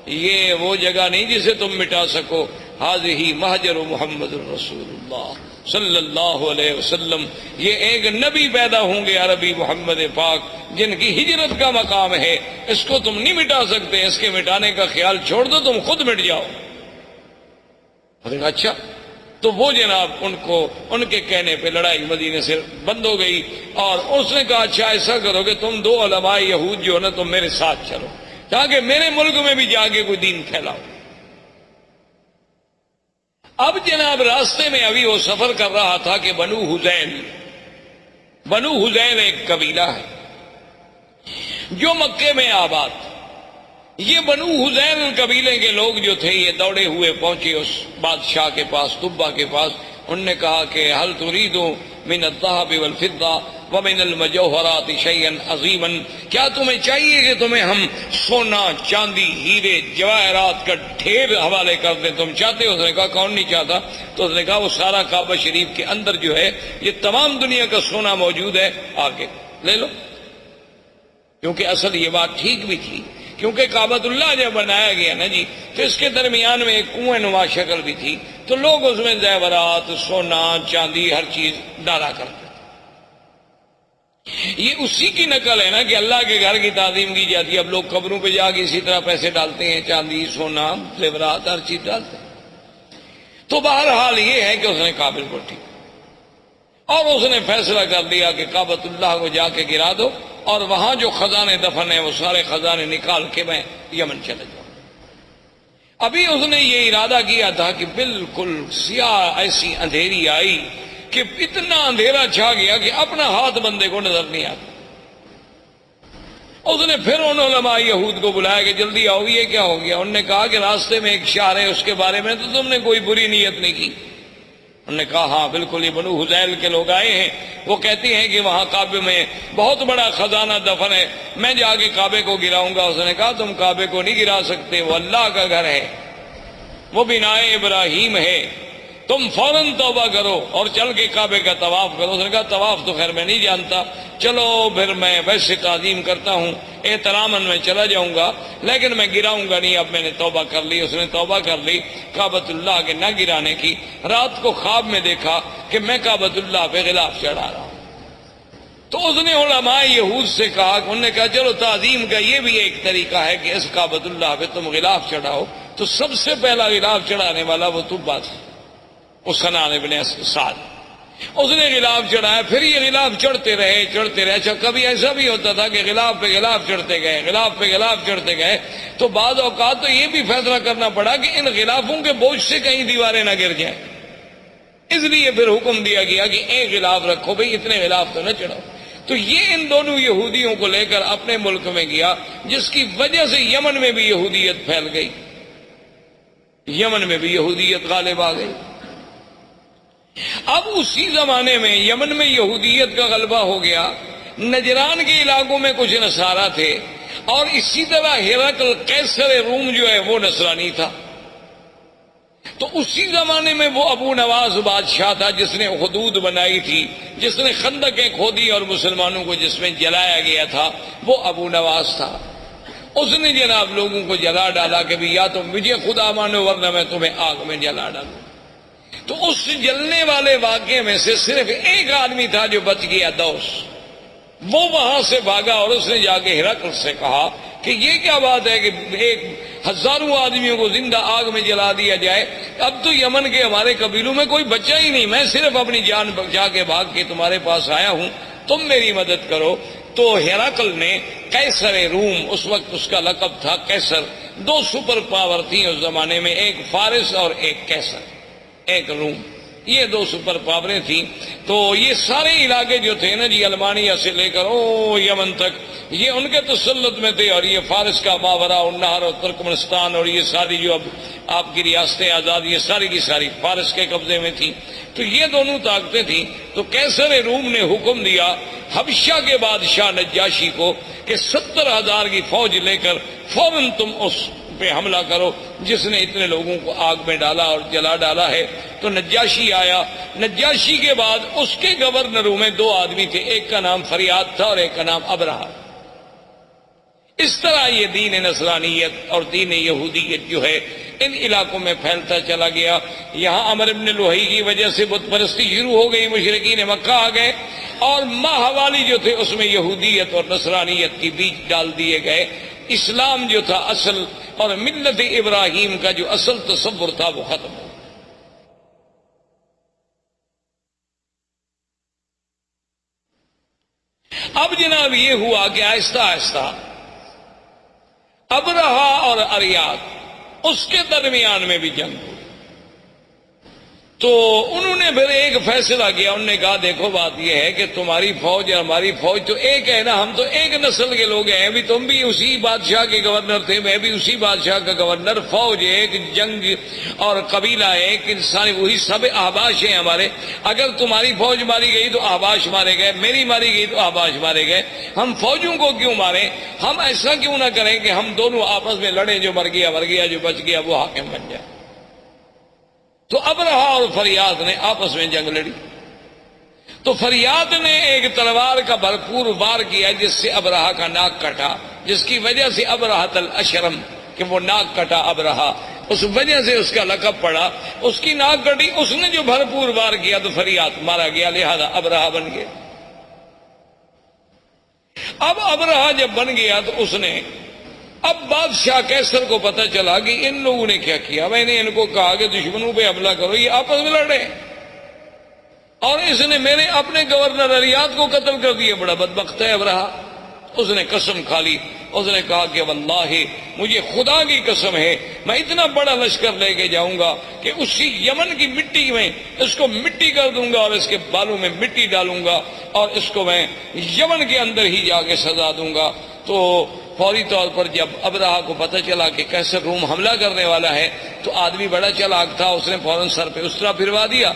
یہ وہ جگہ نہیں جسے تم مٹا سکو، ہذہ مہجر محمد رسول اللہ صلی اللہ علیہ وسلم، یہ ایک نبی پیدا ہوں گے عربی محمد پاک جن کی ہجرت کا مقام ہے، اس کو تم نہیں مٹا سکتے، اس کے مٹانے کا خیال چھوڑ دو، تم خود مٹ جاؤ۔ اچھا، تو وہ جناب ان کے کہنے پہ لڑائی مدینے سے بند ہو گئی، اور اس نے کہا اچھا ایسا کرو کہ تم دو علماء یہود جو نا تم میرے ساتھ چلو تاکہ میرے ملک میں بھی جا کے کوئی دین پھیلاؤ۔ اب جناب راستے میں ابھی وہ سفر کر رہا تھا کہ بنو حذیل ایک قبیلہ ہے جو مکے میں آباد۔ یہ بنو حذیل قبیلے کے لوگ جو تھے یہ دوڑے ہوئے پہنچے اس بادشاہ کے پاس، طبا کے پاس۔ انہوں نے کہا کہ حل تريد من الذهب والفضة ومن المجوہرات شيئا عظيما، کیا تمہیں چاہیے کہ تمہیں ہم سونا، چاندی، ہیرے، جواہرات کا ڈھیر حوالے کر دیں؟ تم چاہتے ہو؟ اس نے کہا کون نہیں چاہتا۔ تو اس نے کہا وہ سارا کعبہ شریف کے اندر جو ہے یہ تمام دنیا کا سونا موجود ہے، آگے لے لو۔ کیونکہ اصل یہ بات ٹھیک بھی تھی، کیونکہ کعبۃ اللہ جب بنایا گیا نا جی تو اس کے درمیان میں ایک کنویں نما شکل بھی تھی، تو لوگ اس میں زیورات، سونا، چاندی، ہر چیز ڈالا کرتے تھے۔ یہ اسی کی نقل ہے نا کہ اللہ کے گھر کی تعظیم کی جاتی ہے، اب لوگ قبروں پہ جا کے اسی طرح پیسے ڈالتے ہیں، چاندی، سونا، زیورات، ہر چیز ڈالتے ہیں۔ تو بہرحال یہ ہے کہ اس نے قابل کو ٹھیک، اور اس نے فیصلہ کر دیا کہ کعبۃ اللہ کو جا کے گرا دو، اور وہاں جو خزانے دفن ہیں وہ سارے خزانے نکال کے میں یمن چلے جاؤں۔ ابھی اس نے یہ ارادہ کیا تھا کہ بالکل سیاہ ایسی اندھیری آئی کہ اتنا اندھیرا چھا گیا کہ اپنا ہاتھ بندے کو نظر نہیں آتا۔ اس نے پھر ان علماء یہود کو بلایا کہ جلدی آؤ، یہ کیا ہو گیا؟ انہوں نے کہا کہ راستے میں ایک شہر ہے، اس کے بارے میں تو تم نے کوئی بری نیت نہیں کی۔ انہوں نے کہا ہاں بالکل، یہ بنو حذیل کے لوگ آئے ہیں، وہ کہتے ہیں کہ وہاں کعبے میں بہت بڑا خزانہ دفن ہے، میں جا کے کعبے کو گراؤں گا۔ اس نے کہا تم کعبے کو نہیں گرا سکتے، وہ اللہ کا گھر ہے، وہ بنائے ابراہیم ہے، تم فوراً توبہ کرو اور چل کے کعبے کا طواف کرو۔ اس نے کہا طواف تو خیر میں نہیں جانتا، چلو پھر میں ویسے تعظیم کرتا ہوں، احتراماً میں چلا جاؤں گا، لیکن میں گراؤں گا نہیں، اب میں نے توبہ کر لی۔ اس نے توبہ کر لی کعبۃ اللہ کے نہ گرانے کی۔ رات کو خواب میں دیکھا کہ میں کعبۃ اللہ پہ غلاف چڑھا رہا ہوں۔ تو اس نے علماء یہود سے کہا، انہوں نے کہا چلو تعظیم کا یہ بھی ایک طریقہ ہے کہ اس کعبۃ اللہ پہ تم غلاف چڑھاؤ۔ تو سب سے پہلا غلاف چڑھانے والا وہ طبا تھا، سنان ابن سعد۔ اس نے غلاف چڑھایا، پھر یہ غلاف چڑھتے رہے۔ اچھا کبھی ایسا بھی ہوتا تھا کہ غلاف پہ غلاف چڑھتے گئے، غلاف پہ غلاف چڑھتے گئے، تو بعض اوقات تو یہ بھی فیصلہ کرنا پڑا کہ ان غلافوں کے بوجھ سے کہیں دیواریں نہ گر جائیں، اس لیے پھر حکم دیا گیا کہ ایک غلاف رکھو بھئی، اتنے غلاف تو نہ چڑھاؤ۔ تو یہ ان دونوں یہودیوں کو لے کر اپنے ملک میں گیا، جس کی وجہ سے یمن میں بھی یہودیت پھیل گئی، یمن میں بھی یہودیت غالب آ گئی۔ اب اسی زمانے میں یمن میں یہودیت کا غلبہ ہو گیا، نجران کے علاقوں میں کچھ نصارہ تھے، اور اسی طرح ہرقل قیصر روم جو ہے وہ نصرانی تھا۔ تو اسی زمانے میں وہ ابو نواز بادشاہ تھا جس نے حدود بنائی تھی، جس نے خندقیں کھودی اور مسلمانوں کو جس میں جلایا گیا تھا، وہ ابو نواز تھا۔ اس نے جناب لوگوں کو جلا ڈالا کہ بھی یا تو مجھے خدا مانو ورنہ میں تمہیں آگ میں جلا ڈالوں۔ تو اس جلنے والے واقعے میں سے صرف ایک آدمی تھا جو بچ گیا، دوس۔ وہ وہاں سے بھاگا اور اس نے جا کے ہرقل سے کہا کہ یہ کیا بات ہے کہ ایک ہزاروں آدمیوں کو زندہ آگ میں جلا دیا جائے، اب تو یمن کے ہمارے قبیلوں میں کوئی بچہ ہی نہیں، میں صرف اپنی جان بچا کے بھاگ کے تمہارے پاس آیا ہوں، تم میری مدد کرو۔ تو ہرقل نے قیصر روم، اس وقت اس کا لقب تھا قیصر، دو سپر پاور تھیں اس زمانے میں، ایک فارس اور ایک قیصر، ایک روم، یہ دو سپر پاوریں تھیں۔ تو یہ سارے علاقے جو تھے نا جی، المانیہ سے لے کر یمن تک، یہ ان کے تسلط میں تھے، اور یہ فارس کا ماورا النہر اور ترکمنستان اور یہ ساری جو اب آپ کی ریاستیں آزاد، یہ ساری کی ساری فارس کے قبضے میں تھیں۔ تو یہ دونوں طاقتیں تھیں۔ تو قیصر روم نے حکم دیا حبشہ کے بادشاہ نجاشی کو کہ 70,000 کی فوج لے کر فوراً تم اس پہ حملہ کرو جس نے اتنے لوگوں کو آگ میں ڈالا اور جلا ڈالا ہے۔ تو نجاشی آیا۔ نجاشی کے بعد اس کے گورنروں میں دو آدمی تھے، ایک کا نام فریاد تھا اور ایک کا نام ابرہہ۔ اس طرح یہ دین نصرانیت اور دین یہودیت جو ہے ان علاقوں میں پھیلتا چلا گیا۔ یہاں عمر بن لوہی کی وجہ سے بت پرستی شروع ہو گئی، مشرکین مکہ آ گئے، اور ماہوالی جو تھے اس میں یہودیت اور نصرانیت کی بیج ڈال دیے گئے۔ اسلام جو تھا اصل اور ملت ابراہیم کا جو اصل تصور تھا وہ ختم ہو۔ اب جناب یہ ہوا کہ آہستہ آہستہ ابرہہ اور اریاد اس کے درمیان میں بھی جنگ ہوئی۔ تو انہوں نے پھر ایک فیصلہ کیا، انہوں نے کہا دیکھو بات یہ ہے کہ تمہاری فوج اور ہماری فوج تو ایک ہے نا، ہم تو ایک نسل کے لوگ ہیں، ابھی تم بھی اسی بادشاہ کے گورنر تھے، میں بھی اسی بادشاہ کا گورنر، فوج ایک، جنگ اور قبیلہ ایک، انسان وہی، سب احباش ہیں ہمارے۔ اگر تمہاری فوج ماری گئی تو احباش مارے گئے، میری ماری گئی تو احباش مارے گئے، ہم فوجوں کو کیوں ماریں؟ ہم ایسا کیوں نہ کریں کہ ہم دونوں آپس میں لڑیں، جو مر گیا مر گیا، جو بچ گیا وہ حاکم بن جائے۔ تو ابرہہ اور فریاد نے آپس میں جنگ لڑی۔ تو فریاد نے ایک تلوار کا بھرپور وار کیا جس سے ابرہہ کا ناک کٹا، جس کی وجہ سے ابرہۃ الاشرم، کہ وہ ناک کٹا ابرہہ، اس وجہ سے اس کا لقب پڑا، اس کی ناک کٹی۔ اس نے جو بھرپور وار کیا تو فریاد مارا گیا، لہذا ابرہہ بن گیا۔ اب ابرہہ جب بن گیا تو اس نے، اب بادشاہ قیصر کو پتہ چلا کہ ان لوگوں نے کیا کیا، میں نے ان کو کہا کہ دشمنوں پہ حملہ کرو، یہ آپس میں لڑے، اور اس نے میرے اپنے گورنر اریاد کو قتل کر دیا، بڑا بدبخت ہے ابرہہ۔ اس نے قسم کھا لی، اس نے کہا کہ واللہ مجھے خدا کی قسم ہے میں اتنا بڑا لشکر لے کے جاؤں گا کہ اسی یمن کی مٹی میں اس کو مٹی کر دوں گا اور اس کے بالوں میں مٹی ڈالوں گا اور اس کو میں یمن کے اندر ہی جا کے سزا دوں گا۔ تو فوری طور پر جب ابرہہ کو پتہ چلا کہ قیصر روم حملہ کرنے والا ہے تو آدمی بڑا چالاک تھا، اس نے فوراً سر پہ اسرا پھروا دیا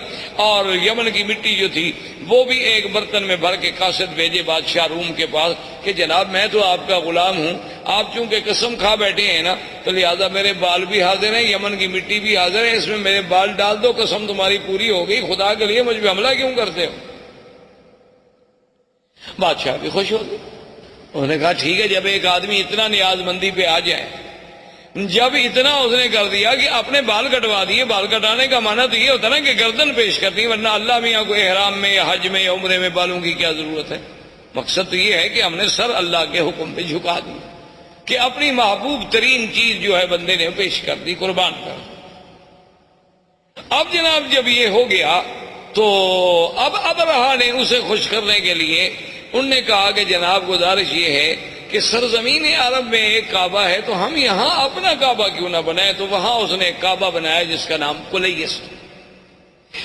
اور یمن کی مٹی جو تھی وہ بھی ایک برتن میں بھر کے قاصد بھیجے بادشاہ روم کے پاس کہ جناب میں تو آپ کا غلام ہوں، آپ چونکہ قسم کھا بیٹھے ہیں نا تو لہذا میرے بال بھی حاضر ہیں، یمن کی مٹی بھی حاضر ہے، اس میں میرے بال ڈال دو، قسم تمہاری پوری ہو گئی، خدا کے لیے مجھ پہ حملہ کیوں کرتے ہو؟ بادشاہ بھی خوش ہو گئے، انہوں نے کہا ٹھیک ہے، جب ایک آدمی اتنا نیاز مندی پہ آ جائے، جب اتنا اس نے کر دیا کہ اپنے بال کٹوا دیے، بال کٹانے کا معنی تو یہ ہوتا نا کہ گردن پیش کرتی، ورنہ اللہ میاں کو احرام میں یا حج میں یا عمرے میں بالوں کی کیا ضرورت ہے؟ مقصد تو یہ ہے کہ ہم نے سر اللہ کے حکم پہ جھکا دی کہ اپنی محبوب ترین چیز جو ہے بندے نے پیش کر دی، قربان کر۔ اب جناب جب یہ ہو گیا تو اب ابرہہ نے اسے خوش کرنے کے لیے انہوں نے کہا کہ جناب گزارش یہ ہے کہ سرزمین عرب میں ایک کعبہ ہے تو ہم یہاں اپنا کعبہ کیوں نہ بنائیں؟ تو وہاں اس نے ایک کعبہ بنایا جس کا نام قلیس،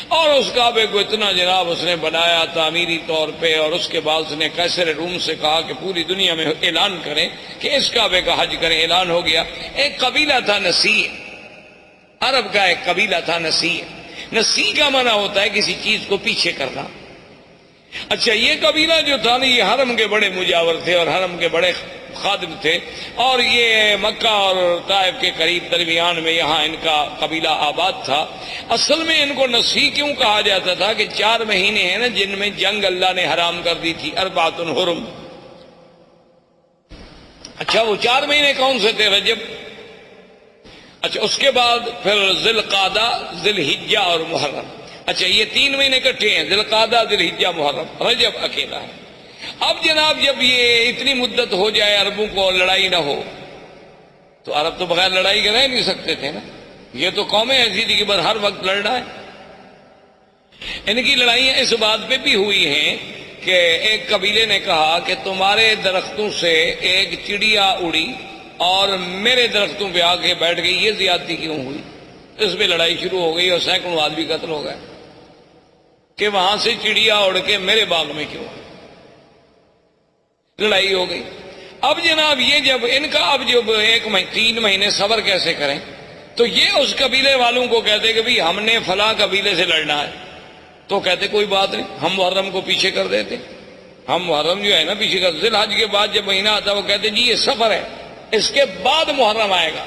اور اس کعبے کو اتنا جناب اس نے بنایا تعمیری طور پہ، اور اس کے بعد اس نے قیصر روم سے کہا کہ پوری دنیا میں اعلان کریں کہ اس کعبے کا حج کریں۔ اعلان ہو گیا۔ ایک قبیلہ تھا نسیع، عرب کا ایک قبیلہ تھا نسیع۔ نسیع کا معنی ہوتا ہے کسی چیز کو پیچھے کرنا۔ اچھا، یہ قبیلہ جو تھا نا، یہ حرم کے بڑے مجاور تھے اور حرم کے بڑے خادم تھے، اور یہ مکہ اور طائف کے قریب درمیان میں یہاں ان کا قبیلہ آباد تھا۔ اصل میں ان کو نسی کیوں کہا جاتا تھا کہ 4 مہینے ہیں نا جن میں جنگ اللہ نے حرام کر دی تھی، اربعۃ حرم۔ اچھا، وہ 4 مہینے کون سے تھے؟ رجب، اچھا اس کے بعد پھر ذی القعدہ، ذی الحجہ اور محرم۔ اچھا، یہ 3 مہینے اکٹھے ہیں، ذی القعدہ، ذی الحجہ، محرم، رجب اکیلا ہے۔ اب جناب جب یہ اتنی مدت ہو جائے عربوں کو لڑائی نہ ہو، تو عرب تو بغیر لڑائی کے رہ نہیں سکتے تھے نا، یہ تو قومیں ایسی تھی کہ بس ہر وقت لڑنا ہے۔ ان کی لڑائیاں اس بات پہ بھی ہوئی ہیں کہ ایک قبیلے نے کہا کہ تمہارے درختوں سے ایک چڑیا اڑی اور میرے درختوں پہ آ کے بیٹھ گئی، یہ زیادتی کیوں ہوئی؟ اس پہ لڑائی شروع ہو گئی اور سینکڑوں آدمی قتل ہو گئے کہ وہاں سے چڑیا اڑ کے میرے باغ میں کیوں؟ لڑائی ہو گئی۔ اب جناب یہ جب ان کا اب جب 3 مہینے صبر کیسے کریں، تو یہ اس قبیلے والوں کو کہتے کہ بھئی ہم نے فلاں قبیلے سے لڑنا ہے، تو کہتے کوئی بات نہیں، ہم محرم کو پیچھے کر دیتے، ہم محرم جو ہے نا پیچھے کر، ذی الحج کے بعد جب مہینہ آتا وہ کہتے جی یہ سفر ہے، اس کے بعد محرم آئے گا،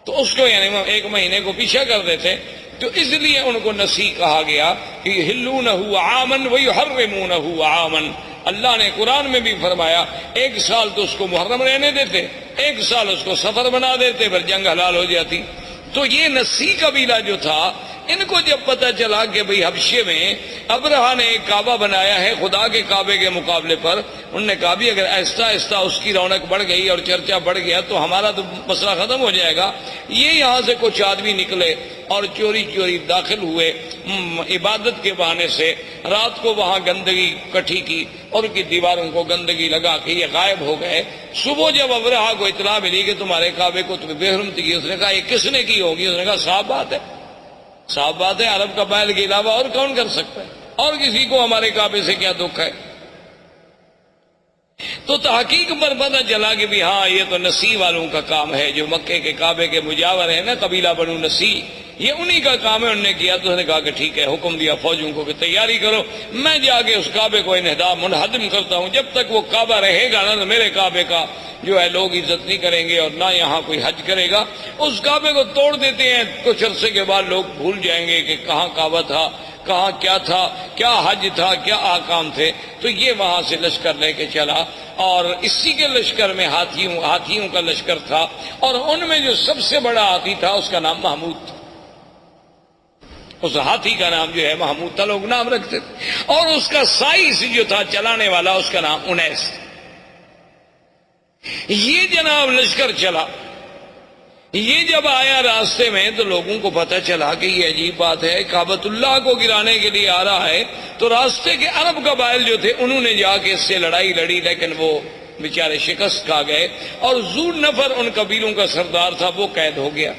تو اس کو یعنی 1 مہینے کو پیچھے کر دیتے۔ تو اس لیے ان کو نسی کہا گیا کہ یحلونہ عاما ویحرمونہ عاما۔ اللہ نے قرآن میں بھی فرمایا 1 سال تو اس کو محرم رہنے دیتے، 1 سال اس کو سفر بنا دیتے، پھر جنگ حلال ہو جاتی۔ تو یہ نسی قبیلہ جو تھا، ان کو جب پتہ چلا کہ بھئی حبشے میں ابرہہ نے ایک کعبہ بنایا ہے خدا کے کعبے کے مقابلے پر، انہوں نے کہا بھی اگر آہستہ آہستہ اس کی رونق بڑھ گئی اور چرچا بڑھ گیا تو ہمارا تو مسئلہ ختم ہو جائے گا۔ یہ یہاں سے کچھ آدمی نکلے اور چوری چوری داخل ہوئے، عبادت کے بہانے سے رات کو وہاں گندگی کٹھی کی اور ان کی دیواروں کو گندگی لگا کے یہ غائب ہو گئے۔ صبح جب ابرہہ کو اطلاع ملی کہ تمہارے کعبے کو تمہیں بے حرمتی کی، اس نے کہا یہ کس نے کی ہوگی؟ اس نے کہا صاف بات ہے، صاف بات ہے، عرب قبائل کے علاوہ اور کون کر سکتا ہے، اور کسی کو ہمارے کعبے سے کیا دکھ ہے؟ تو تحقیق پر پتہ چلا کہ بھی ہاں یہ تو نسی والوں کا کام ہے، جو مکے کے کعبے کے مجاور ہیں نا، قبیلہ بنو نسی، یہ انہی کا کام ہے۔ انہوں نے کیا تو اس نے کہا کہ ٹھیک ہے، حکم دیا فوجوں کو کہ تیاری کرو، میں جا کے اس کعبے کو منہدم کرتا ہوں، جب تک وہ کعبہ رہے گا نا میرے کعبے کا جو ہے لوگ عزت نہیں کریں گے اور نہ یہاں کوئی حج کرے گا۔ اس کعبے کو توڑ دیتے ہیں، کچھ عرصے کے بعد لوگ بھول جائیں گے کہ کہاں کعبہ تھا، کہاں کیا تھا، کیا حج تھا، کیا آکام تھے۔ تو یہ وہاں سے لشکر لے کے چلا، اور اسی کے لشکر میں ہاتھیوں کا لشکر تھا، اور ان میں جو سب سے بڑا ہاتھی تھا اس کا نام محمود تھا۔ اس ہاتھی کا نام جو ہے محمود تھا، لوگ نام رکھتے تھے، اور اس کا سائز جو تھا چلانے والا اس کا نام انیس۔ یہ جناب لشکر چلا، یہ جب آیا راستے میں تو لوگوں کو پتہ چلا کہ یہ عجیب بات ہے، کعبۃ اللہ کو گرانے کے لیے آ رہا ہے۔ تو راستے کے عرب قبائل جو تھے انہوں نے جا کے اس سے لڑائی لڑی، لیکن وہ بیچارے شکست کھا گئے، اور ذو نفر ان قبیلوں کا سردار تھا، وہ قید ہو گیا۔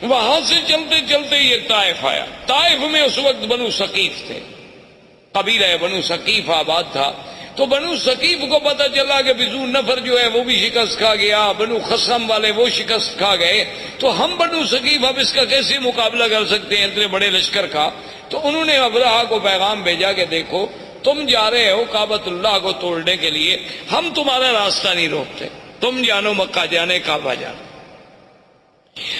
وہاں سے چلتے چلتے یہ طائف آیا۔ طائف میں اس وقت بنو ثقیف تھے، قبیلہ بنو ثقیف آباد تھا۔ تو بنو ثقیف کو پتہ چلا کہ ذو نفر جو ہے وہ بھی شکست کھا گیا، بنو خصم والے وہ شکست کھا گئے، تو ہم بنو ثقیف اب اس کا کیسے مقابلہ کر سکتے ہیں اتنے بڑے لشکر کا؟ تو انہوں نے ابرہہ کو پیغام بھیجا کہ دیکھو تم جا رہے ہو کعبۃ اللہ کو توڑنے کے لیے، ہم تمہارا راستہ نہیں روکتے، تم جانو مکہ جانے، کعبہ جانے،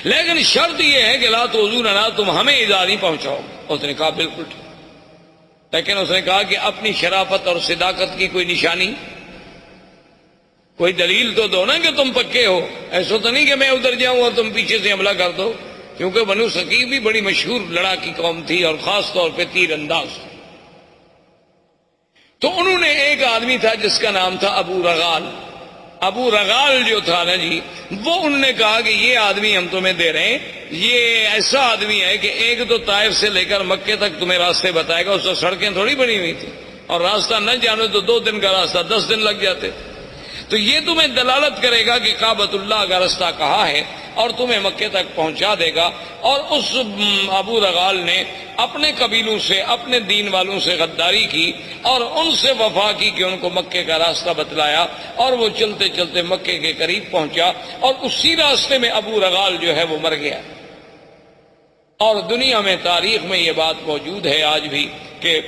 لیکن شرط یہ ہے کہ لا تؤذوننا، تم ہمیں ایذا نہیں پہنچاؤ۔ اس نے کہا بالکل ٹھیک، لیکن اس نے کہا کہ اپنی شرافت اور صداقت کی کوئی نشانی، کوئی دلیل تو دو نا کہ تم پکے ہو، ایسا تو نہیں کہ میں ادھر جاؤں اور تم پیچھے سے حملہ کر دو، کیونکہ بنو ثقیف بھی بڑی مشہور لڑاکی قوم تھی اور خاص طور پہ تیر انداز۔ تو انہوں نے ایک آدمی تھا جس کا نام تھا ابو رغال۔ ابو رغال جو تھا نا جی، وہ انہوں نے کہا کہ یہ آدمی ہم تمہیں دے رہے ہیں، یہ ایسا آدمی ہے کہ ایک تو طائف سے لے کر مکے تک تمہیں راستے بتائے گا، اس وقت سڑکیں تھوڑی بنی ہوئی تھی، اور راستہ نہ جانو تو 2 دن کا راستہ 10 دن لگ جاتے، تو یہ تمہیں دلالت کرے گا کہ کعبۃ اللہ کا راستہ کہاں ہے اور تمہیں مکے تک پہنچا دے گا۔ اور اس ابو رغال نے اپنے قبیلوں سے، اپنے دین والوں سے غداری کی اور ان سے وفا کی کہ ان کو مکے کا راستہ بتلایا، اور وہ چلتے چلتے مکے کے قریب پہنچا، اور اسی راستے میں ابو رغال جو ہے وہ مر گیا۔ اور دنیا میں تاریخ میں یہ بات موجود ہے آج بھی کہ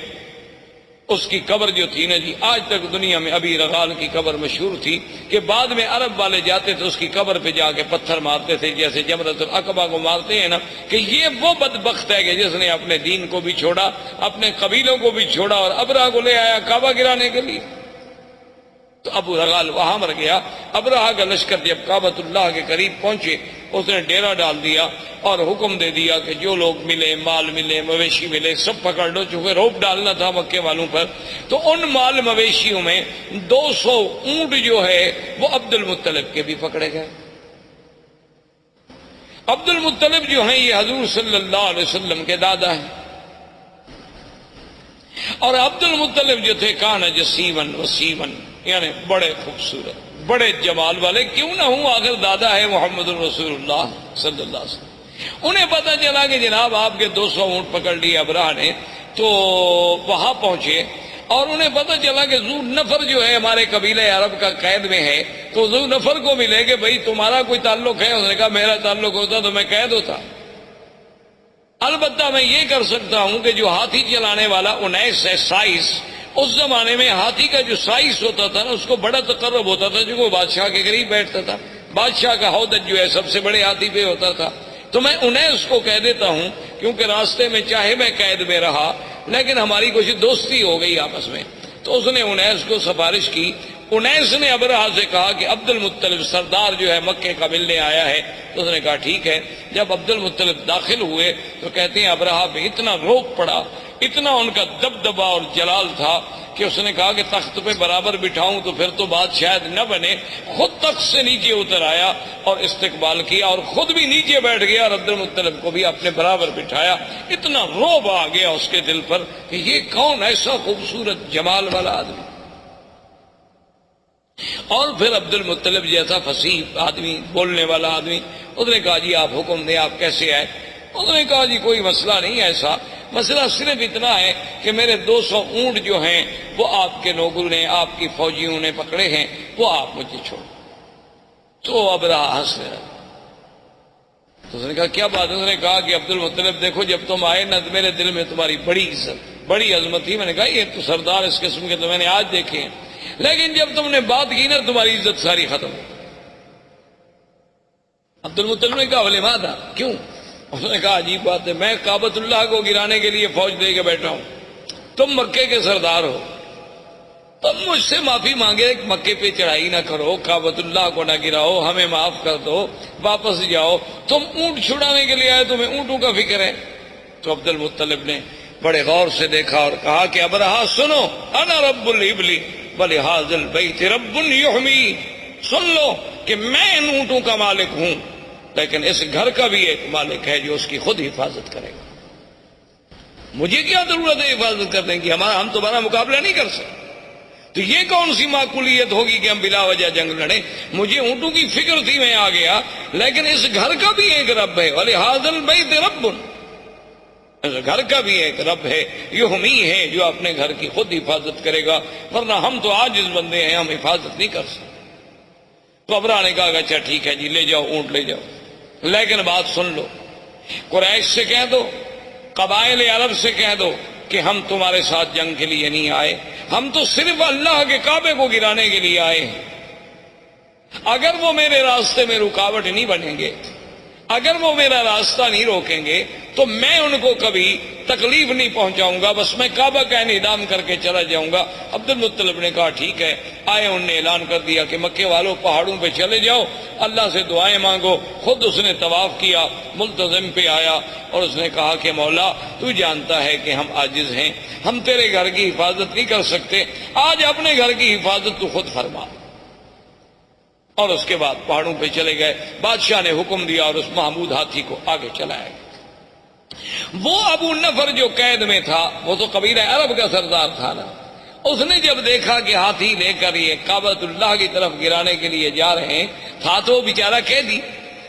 اس کی قبر جو تھی نا جی، آج تک دنیا میں ابی رغال کی قبر مشہور تھی کہ بعد میں عرب والے جاتے تھے اس کی قبر پہ جا کے پتھر مارتے تھے، جیسے جمرۃ العقبہ کو مارتے ہیں نا، کہ یہ وہ بدبخت ہے کہ جس نے اپنے دین کو بھی چھوڑا، اپنے قبیلوں کو بھی چھوڑا اور ابرہہ کو لے آیا کعبہ گرانے کے لیے۔ تو ابو رغال وہاں مر گیا۔ ابرہہ کا لشکر جب کعبۃ اللہ کے قریب پہنچے، اس نے ڈیرا ڈال دیا اور حکم دے دیا کہ جو لوگ ملے، مال ملے، مویشی ملے، سب پکڑ لو، چونکہ روب ڈالنا تھا مکے والوں پر۔ تو ان مال مویشیوں میں 200 اونٹ جو ہے وہ عبد المطلب کے بھی پکڑے گئے۔ عبد المطلب جو ہیں یہ حضور صلی اللہ علیہ وسلم کے دادا ہیں، اور عبد المطلب جو تھے کان جسیمن وسیمن، یعنی بڑے خوبصورت، بڑے جمال والے، کیوں نہ ہوں آخر دادا ہے محمد رسول اللہ صلی اللہ علیہ وسلم۔ انہیں پتہ چلا کہ جناب آپ کے 200 اونٹ پکڑ لیے ابرہہ نے، تو وہاں پہنچے اور انہیں پتہ چلا کہ ذو نفر جو ہے ہمارے قبیلہ عرب کا قید میں ہے، تو ذو نفر کو ملے کہ بھئی تمہارا کوئی تعلق ہے؟ اس نے کہا میرا تعلق ہوتا تو میں قید ہوتا، البتہ میں یہ کر سکتا ہوں کہ جو ہاتھی چلانے والا 19 ہے سائس، اس زمانے میں ہاتھی کا جو سائس ہوتا تھا نا اس کو بڑا تقرب ہوتا تھا، جو وہ بادشاہ کے قریب بیٹھتا تھا، بادشاہ کا ہودج جو ہے سب سے بڑے ہاتھی پہ ہوتا تھا، تو میں 19 کو کہہ دیتا ہوں، کیونکہ راستے میں چاہے میں قید میں رہا لیکن ہماری کچھ دوستی ہو گئی آپس میں۔ تو اس نے 19 کو سفارش کی۔ 19 نے ابرہہ سے کہا کہ عبد المطلب سردار جو ہے مکے کا ملنے آیا ہے، تو اس نے کہا ٹھیک ہے۔ جب عبد المطلب داخل ہوئے تو کہتے ہیں ابرہہ پہ اتنا روب پڑا، اتنا ان کا دبدبہ اور جلال تھا کہ اس نے کہا کہ تخت پہ برابر بٹھاؤں تو پھر تو بات شاید نہ بنے، خود تخت سے نیچے اتر آیا اور استقبال کیا اور خود بھی نیچے بیٹھ گیا اور عبد المطلب کو بھی اپنے برابر بٹھایا۔ اتنا روب آ گیا اس کے دل پر کہ یہ کون ایسا خوبصورت جمال والا آدمی۔ اور پھر عبد المطلب جیسا فصیح آدمی، بولنے والا آدمی، اس نے کہا جی آپ حکم دیں، آپ کیسے آئے؟ اس نے کہا جی کوئی مسئلہ نہیں ایسا، مسئلہ صرف اتنا ہے کہ میرے 200 اونٹ جو ہیں وہ آپ کے لوگوں نے، آپ کی فوجیوں نے پکڑے ہیں، وہ آپ مجھے چھوڑ۔ تو ابرہہ ہنس رہا۔ تو اس نے کہا کیا بات ہے؟ اس نے کہا کہ عبد المطلب دیکھو جب تم آئے نا تو میرے دل میں تمہاری بڑی عزت، بڑی عظمت تھی، میں نے کہا یہ تو سردار اس قسم کے تو میں نے آج دیکھے ہیں، لیکن جب تم نے بات کی نا تمہاری عزت ساری ختم ہو۔ عبد المطلب نے کہا ولی ماذا، کیوں؟ اس نے کہا عجیب بات ہے، میں کعبۃ اللہ کو گرانے کے لیے فوج دے کے بیٹھا ہوں، تم مکے کے سردار ہو، تم مجھ سے معافی مانگے مکے پہ چڑھائی نہ کرو، کعبۃ اللہ کو نہ گراؤ، ہمیں معاف کر دو، واپس جاؤ، تم اونٹ چھڑانے کے لیے آئے، تمہیں اونٹوں کا فکر ہے۔ تو عبد المطلب نے بڑے غور سے دیکھا اور کہا کہ ابرہہ سنو، انا رب الابل ولہذا البیت رب یحمی، سن لو کہ میں ان اونٹوں کا مالک ہوں، لیکن اس گھر کا بھی ایک مالک ہے جو اس کی خود حفاظت کرے گا۔ مجھے کیا ضرورت ہے حفاظت کرنے کی؟ ہم تمہارا مقابلہ نہیں کر سکتے، تو یہ کون سی معقولیت ہوگی کہ ہم بلا وجہ جنگ لڑیں؟ مجھے اونٹوں کی فکر تھی، میں آ گیا، لیکن اس گھر کا بھی ایک رب ہے، وَلِهَٰذَا الْبَيْتِ رَبٌّ، اس گھر کا بھی ایک رب ہے، یحمی ہے، جو اپنے گھر کی خود حفاظت کرے گا، ورنہ ہم تو عاجز بندے ہیں، ہم حفاظت نہیں کر سکتے۔ تو ابرہہ نے کہا کہ اچھا ٹھیک ہے جی، لے جاؤ اونٹ لے جاؤ، لیکن بات سن لو، قریش سے کہہ دو، قبائل عرب سے کہہ دو کہ ہم تمہارے ساتھ جنگ کے لیے نہیں آئے، ہم تو صرف اللہ کے کعبے کو گرانے کے لیے آئے ہیں۔ اگر وہ میرے راستے میں رکاوٹ نہیں بنیں گے، اگر وہ میرا راستہ نہیں روکیں گے تو میں ان کو کبھی تکلیف نہیں پہنچاؤں گا، بس میں کعبہ کا انہدام کر کے چلا جاؤں گا۔ عبد المطلب نے کہا ٹھیک ہے، آئے، انہوں نے اعلان کر دیا کہ مکے والوں پہاڑوں پہ چلے جاؤ، اللہ سے دعائیں مانگو۔ خود اس نے طواف کیا، ملتزم پہ آیا اور اس نے کہا کہ مولا تو جانتا ہے کہ ہم عاجز ہیں، ہم تیرے گھر کی حفاظت نہیں کر سکتے، آج اپنے گھر کی حفاظت تو خود فرما۔ اور اس کے بعد پہاڑوں پہ چلے گئے، بادشاہ نے حکم دیا اور اس محمود ہاتھی کو آگے چلایا گیا۔ وہ ابو نفر جو قید میں تھا، وہ تو قبیلہ عرب کا سردار تھا نا، اس نے جب دیکھا کہ ہاتھی لے کر یہ کعبۃ اللہ کی طرف گرانے کے لیے جا رہے ہیں، تھا تو بیچارہ قیدی،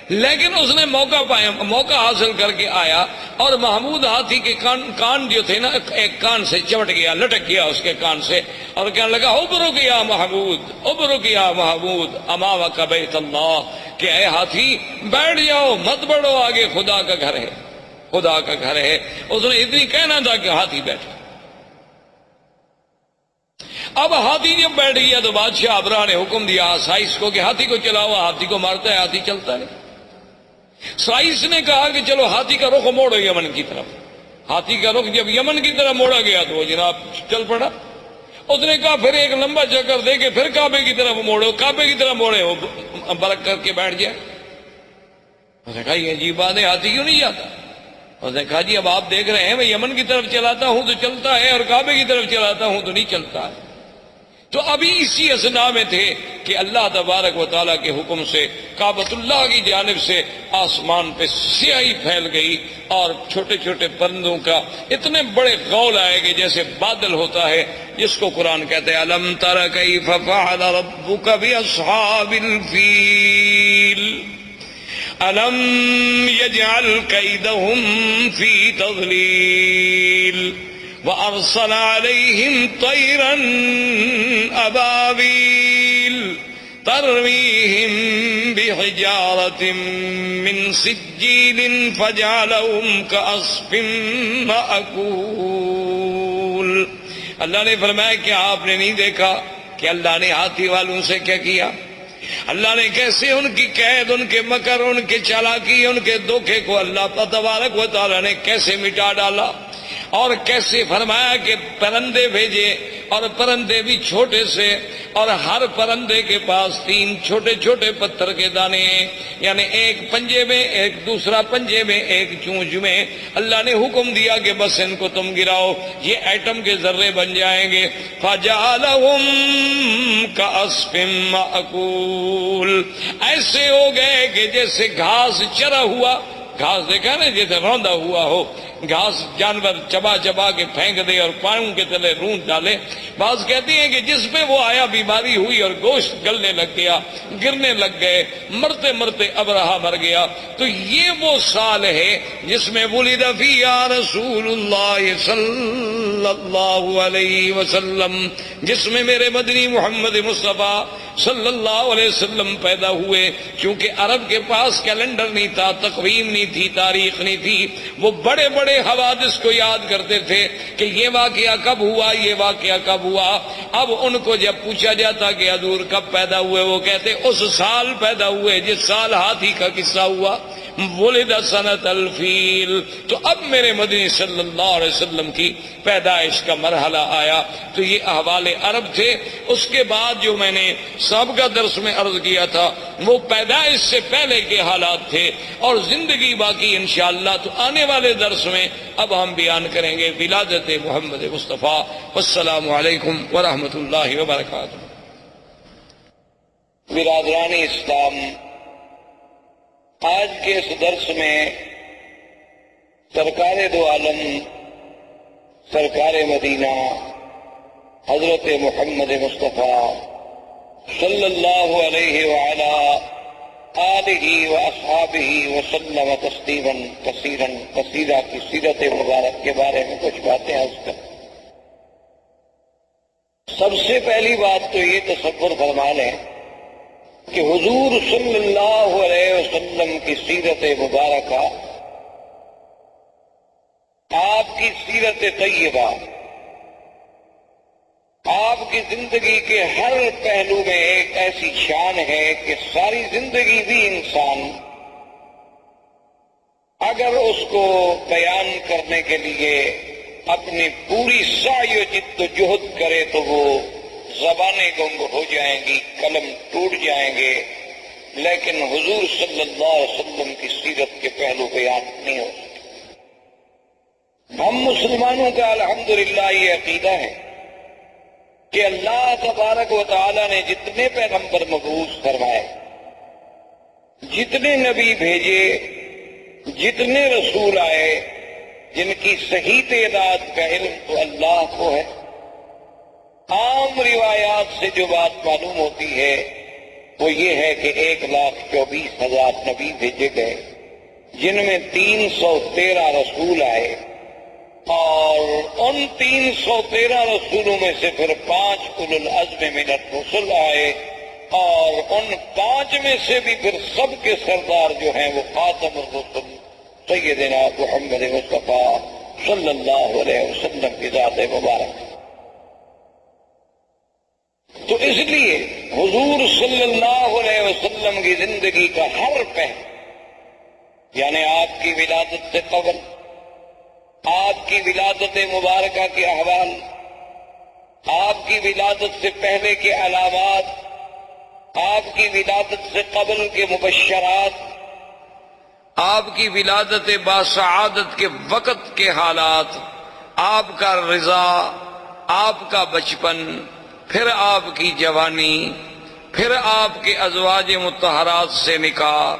لیکن اس نے موقع حاصل کر کے آیا اور محمود ہاتھی کے کان جو تھے نا، ایک کان سے چمٹ گیا، لٹک گیا اس کے کان سے، اور کہنے لگا ابرک یا محمود، ابرک یا محمود امامک بیت اللہ، کہ اے ہاتھی بیٹھ جاؤ، مت بڑھو، آگے خدا کا گھر ہے، خدا کا گھر ہے۔ اس نے اتنی کہنا تھا کہ ہاتھی بیٹھا، اب ہاتھی جب بیٹھ گیا تو بادشاہ ابرہہ نے حکم دیا سائس کو کہ ہاتھی کو چلاؤ. ہاتھی کو مارتا ہے، ہاتھی چلتا نہیں. سائس نے کہا کہ چلو ہاتھی کا رخ موڑو یمن کی طرف. ہاتھی کا رخ جب یمن کی طرف موڑا گیا تو وہ جناب چل پڑا. اس نے کہا پھر ایک لمبا چکر دے کے پھر کعبے کی طرف موڑو. کعبے کی طرف موڑے وہ برک کر کے بیٹھ جائے. اس نے کہا یہ عجیب بات ہے، ہاتھی کیوں نہیں جاتا؟ اس نے کہا جی اب آپ دیکھ رہے ہیں میں یمن کی طرف چلاتا ہوں تو چلتا ہے اور کعبے کی طرف چلاتا ہوں تو نہیں چلتا ہے. تو ابھی اسی اثنا میں تھے کہ اللہ تبارک و تعالیٰ کے حکم سے کعبۃ اللہ کی جانب سے آسمان پہ سیاہی پھیل گئی اور چھوٹے چھوٹے پرندوں کا اتنے بڑے غول آئے کہ جیسے بادل ہوتا ہے، جس کو قرآن کہتے ہیں الم تر کیف فعل ربک باصحاب الفیل الم یجعل کیدہم فی تضلیل وَأَرْسَلَ عَلَيْهِمْ طَيْرًا أَبَابِيلَ تَرْمِيهِمْ بِحِجَارَةٍ مِّن سِجِّيلٍ فَجَعَلَهُمْ كَعَصْفٍ مَّأْكُولٍ. اللہ نے فرمایا کہ آپ نے نہیں دیکھا کہ اللہ نے ہاتھی والوں سے کیا کیا؟ اللہ نے کیسے ان کی قید، ان کے مکر، ان کے چالاکی، ان کے دھوکے کو اللہ تبارک و تعالیٰ نے کیسے مٹا ڈالا، اور کیسے فرمایا کہ پرندے بھیجے اور پرندے بھی چھوٹے سے، اور ہر پرندے کے پاس 3 چھوٹے چھوٹے پتھر کے دانے ہیں، یعنی ایک پنجے میں، ایک دوسرا پنجے میں، ایک چونچ میں. اللہ نے حکم دیا کہ بس ان کو تم گراؤ، یہ ایٹم کے ذرے بن جائیں گے. فَجَعَلَهُمْ كَعَصْفٍ مَّأْكُولٍ، ایسے ہو گئے کہ جیسے گھاس چرا ہوا، گھاس دیکھا نا جیسے روندا ہوا ہو، گھاس جانور چبا چبا کے پھینک دے اور پاؤں کے تلے رونٹ ڈالے. بعض کہتے ہیں کہ جس پہ وہ آیا بیماری ہوئی اور گوشت گلنے لگ گیا، گرنے لگ گئے، مرتے مرتے ابرہہ مر گیا. تو یہ وہ سال ہے جس میں ولد فیہ رسول اللہ صلی اللہ علیہ وسلم، جس میں میرے مدنی محمد مصطفیٰ صلی اللہ علیہ وسلم پیدا ہوئے. چونکہ عرب کے پاس کیلنڈر نہیں تھا، تقویم نہیں تھی، تاریخ نہیں تھی، وہ بڑے بڑے حوادث کو یاد کرتے تھے کہ یہ واقعہ کب ہوا، یہ واقعہ کب ہوا. اب ان کو جب پوچھا جاتا کہ حضور کب پیدا ہوئے، وہ کہتے اس سال پیدا ہوئے جس سال ہاتھی کا قصہ ہوا، ولد سنۃ الفیل. تو اب میرے مدنی صلی اللہ علیہ وسلم کی پیدائش کا مرحلہ آیا. تو یہ احوال عرب تھے. اس کے بعد جو میں نے سابقہ درس میں عرض کیا تھا وہ پیدائش سے پہلے کے حالات تھے، اور زندگی باقی انشاءاللہ تو آنے والے درس میں اب ہم بیان کریں گے ولادت محمد مصطفیٰ. والسلام علیکم ورحمۃ اللہ وبرکاتہ. برادران اسلام، آج کے اس درس میں سرکار دو عالم، سرکار مدینہ حضرت محمد مصطفیٰ صلی اللہ علیہ وعلا آلہ واصحابہ وسلم تسلیما کثیرا کثیرا کی سیرت مبارک کے بارے میں کچھ باتیں عرض کریں. سب سے پہلی بات تو یہ تصور فرما لیں کہ حضور صلی اللہ علیہ وسلم کی سیرت مبارکہ، آپ کی سیرت طیبہ، آپ کی زندگی کے ہر پہلو میں ایک ایسی شان ہے کہ ساری زندگی بھی انسان اگر اس کو بیان کرنے کے لیے اپنی پوری سعی و جد و جہد کرے تو وہ زبانیں گنگ ہو جائیں گی، قلم ٹوٹ جائیں گے، لیکن حضور صلی اللہ علیہ وسلم کی سیرت کے پہلو بیان نہیں ہو سکتے. ہم مسلمانوں کا الحمدللہ یہ عقیدہ ہے کہ اللہ تبارک و تعالی نے جتنے پیغمبر مبعوث فرمائے، جتنے نبی بھیجے، جتنے رسول آئے، جن کی صحیح تعداد کا علم تو اللہ کو ہے. عام روایات سے جو بات معلوم ہوتی ہے وہ یہ ہے کہ 1,24,000 نبی بھیجے گئے، جن میں 313 رسول آئے، اور ان 313 رسولوں میں سے پھر 5 اولو العزم من الرسل آئے، اور ان 5 میں سے بھی پھر سب کے سردار جو ہیں وہ خاتم الرسل سیدنا محمد مصطفیٰ صلی اللہ علیہ وسلم کی ذات مبارک. تو اس لیے حضور صلی اللہ علیہ وسلم کی زندگی کا ہر پہلو، یعنی آپ کی ولادت سے قبل، آپ کی ولادت مبارکہ کے احوال، آپ کی ولادت سے پہلے کے علامات، آپ کی ولادت سے قبل کے مبشرات، آپ کی ولادت باسعادت کے وقت کے حالات، آپ کا رضا، آپ کا بچپن، پھر آپ کی جوانی، پھر آپ کے ازواج مطہرات سے نکاح،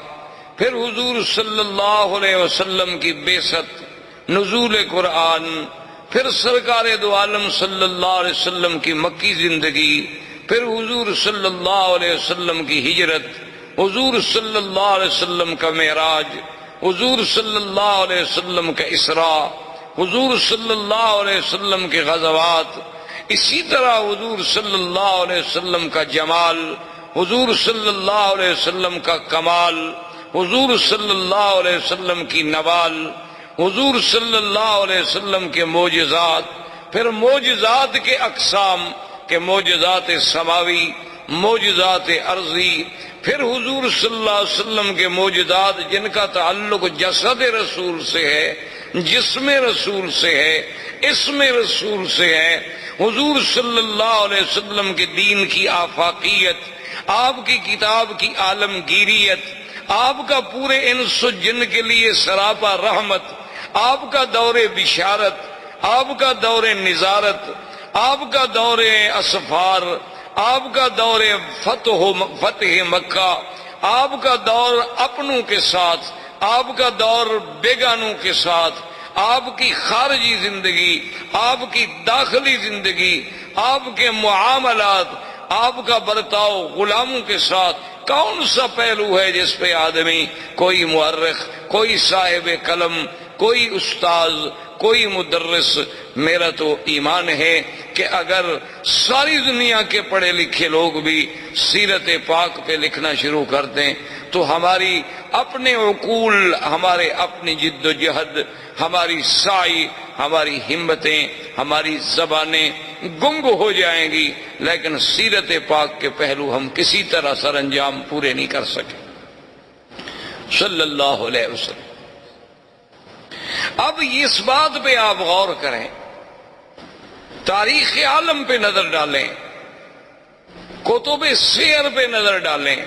پھر حضور صلی اللہ علیہ وسلم کی بعثت، نزول قرآن، پھر سرکار دو عالم صلی اللہ علیہ وسلم کی مکی زندگی، پھر حضور صلی اللہ علیہ وسلم کی ہجرت، حضور صلی اللہ علیہ وسلم کا معراج، حضور صلی اللہ علیہ وسلم کا اسراء، حضور صلی اللہ علیہ وسلم کے غزوات، اسی طرح حضور صلی اللہ علیہ وسلم کا جمال، حضور صلی اللہ علیہ وسلم کا کمال، حضور صلی اللہ علیہ وسلم کی نوال، حضور صلی اللہ علیہ وسلم کے معجزات، پھر معجزات کے اقسام کہ معجزات سماوی، معجزات ارضی، پھر حضور صلی اللہ علیہ وسلم کے معجزات جن کا تعلق جسد رسول سے ہے، جسم رسول سے ہے، اسم رسول سے ہے، حضور صلی اللہ علیہ وسلم کے دین کی آفاقیت، آپ کی کتاب کی عالمگیریت، آپ کا پورے انس و جن کے لیے سراپا رحمت، آپ کا دور بشارت، آپ کا دور نظارت، آپ کا دور اسفار، آپ کا دور فتح مکہ، آپ کا دور اپنوں کے ساتھ، آپ کا دور بیگانوں کے ساتھ، آپ کی خارجی زندگی، آپ کی داخلی زندگی، آپ کے معاملات، آپ کا برتاؤ غلاموں کے ساتھ، کون سا پہلو ہے جس پہ آدمی، کوئی مورخ، کوئی صاحب قلم، کوئی استاذ، کوئی مدرس، میرا تو ایمان ہے کہ اگر ساری دنیا کے پڑھے لکھے لوگ بھی سیرت پاک پہ لکھنا شروع کر دیں تو ہماری اپنے عقول، ہمارے اپنی جد و جہد، ہماری سعی، ہماری ہمتیں، ہماری زبانیں گنگ ہو جائیں گی، لیکن سیرت پاک کے پہلو ہم کسی طرح سر انجام پورے نہیں کر سکے صلی اللہ علیہ وسلم۔ اب اس بات پہ آپ غور کریں، تاریخ عالم پہ نظر ڈالیں، کتب سیر پہ نظر ڈالیں،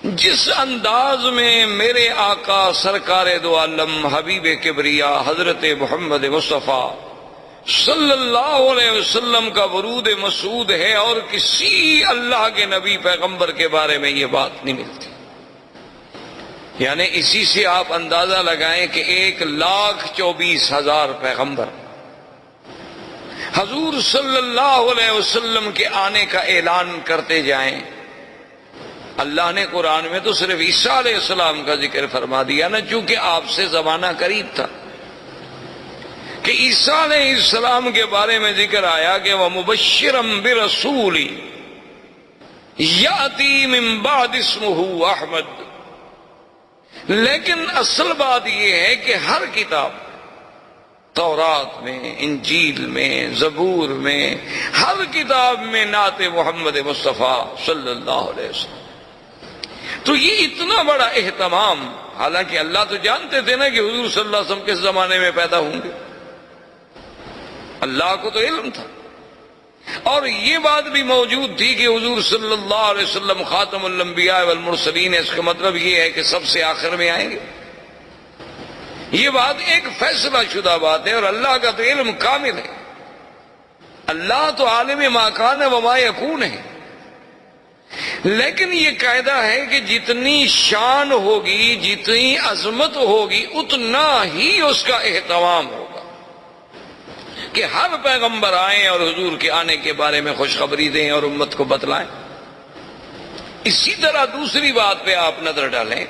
جس انداز میں میرے آقا سرکار دو عالم حبیب کبریا حضرت محمد مصطفیٰ صلی اللہ علیہ وسلم کا ورود مسعود ہے، اور کسی اللہ کے نبی پیغمبر کے بارے میں یہ بات نہیں ملتی، یعنی اسی سے آپ اندازہ لگائیں کہ 1,24,000 پیغمبر حضور صلی اللہ علیہ وسلم کے آنے کا اعلان کرتے جائیں۔ اللہ نے قرآن میں تو صرف عیسیٰ علیہ السلام کا ذکر فرما دیا نا، چونکہ آپ سے زمانہ قریب تھا، کہ عیسیٰ علیہ السلام کے بارے میں ذکر آیا کہ وَمُبَشِّرًا بِرَسُولٍ يَأْتِي مِن بَعْدِ اسْمُهُ احمد۔ لیکن اصل بات یہ ہے کہ ہر کتاب، تورات میں، انجیل میں، زبور میں، ہر کتاب میں نعت محمد مصطفیٰ صلی اللہ علیہ وسلم۔ تو یہ اتنا بڑا اہتمام، حالانکہ اللہ تو جانتے تھے نا کہ حضور صلی اللہ علیہ وسلم کس زمانے میں پیدا ہوں گے، اللہ کو تو علم تھا، اور یہ بات بھی موجود تھی کہ حضور صلی اللہ علیہ وسلم خاتم الانبیاء والمرسلین، اس کا مطلب یہ ہے کہ سب سے آخر میں آئیں گے۔ یہ بات ایک فیصلہ شدہ بات ہے، اور اللہ کا تو علم کامل ہے، اللہ تو عالم ما کان وما یکون ہے، لیکن یہ قاعدہ ہے کہ جتنی شان ہوگی، جتنی عظمت ہوگی، اتنا ہی اس کا اہتمام ہوگا کہ ہر پیغمبر آئیں اور حضور کے آنے کے بارے میں خوشخبری دیں اور امت کو بتلائیں۔ اسی طرح دوسری بات پہ آپ نظر ڈالیں،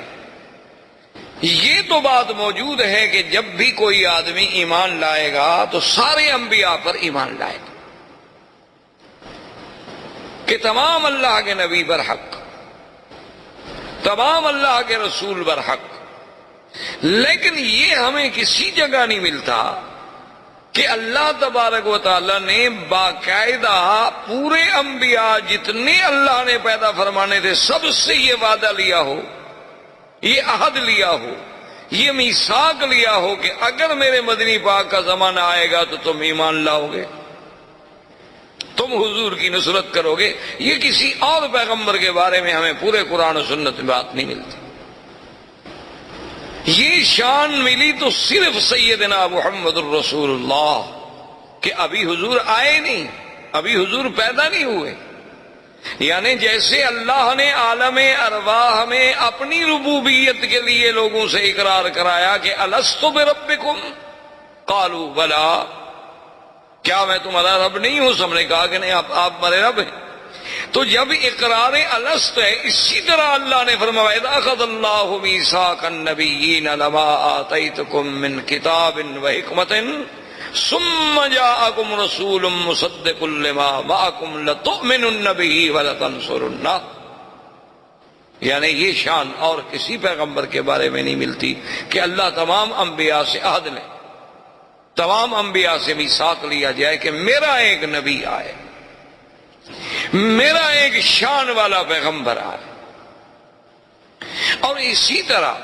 یہ تو بات موجود ہے کہ جب بھی کوئی آدمی ایمان لائے گا تو سارے انبیاء پر ایمان لائے گا، کہ تمام اللہ کے نبی برحق، تمام اللہ کے رسول برحق، لیکن یہ ہمیں کسی جگہ نہیں ملتا کہ اللہ تبارک و تعالی نے باقاعدہ پورے انبیاء جتنے اللہ نے پیدا فرمانے تھے سب سے یہ وعدہ لیا ہو، یہ عہد لیا ہو، یہ میثاق لیا ہو کہ اگر میرے مدنی پاک کا زمانہ آئے گا تو تم ایمان لاؤ گے، تم حضور کی نصرت کرو گے۔ یہ کسی اور پیغمبر کے بارے میں ہمیں پورے قرآن و سنت میں بات نہیں ملتی۔ یہ شان ملی تو صرف سیدنا محمد الرسول اللہ کہ ابھی حضور آئے نہیں، ابھی حضور پیدا نہیں ہوئے۔ یعنی جیسے اللہ نے عالم ارواح میں اپنی ربوبیت کے لیے لوگوں سے اقرار کرایا کہ الست بربکم قالوا بلا، کیا میں تمہارا رب نہیں ہوں؟ سب نے کہا کہ نہیں، آپ ہمارے رب ہیں۔ تو جب اقرار الست ہے، اسی طرح اللہ نے فرمایا اذ اخذ اللہ میثاق النبیین لما آتیتکم من کتاب وحکمت ثم جاءکم رسول مصدق لما معکم لتؤمنن به ولتنصرنہ۔ یعنی یہ شان اور کسی پیغمبر کے بارے میں نہیں ملتی کہ اللہ تمام انبیاء سے عہد لے، تمام انبیاء سے میثاق لیا جائے کہ میرا ایک نبی آئے، میرا ایک شان والا پیغمبر آئے۔ اور اسی طرح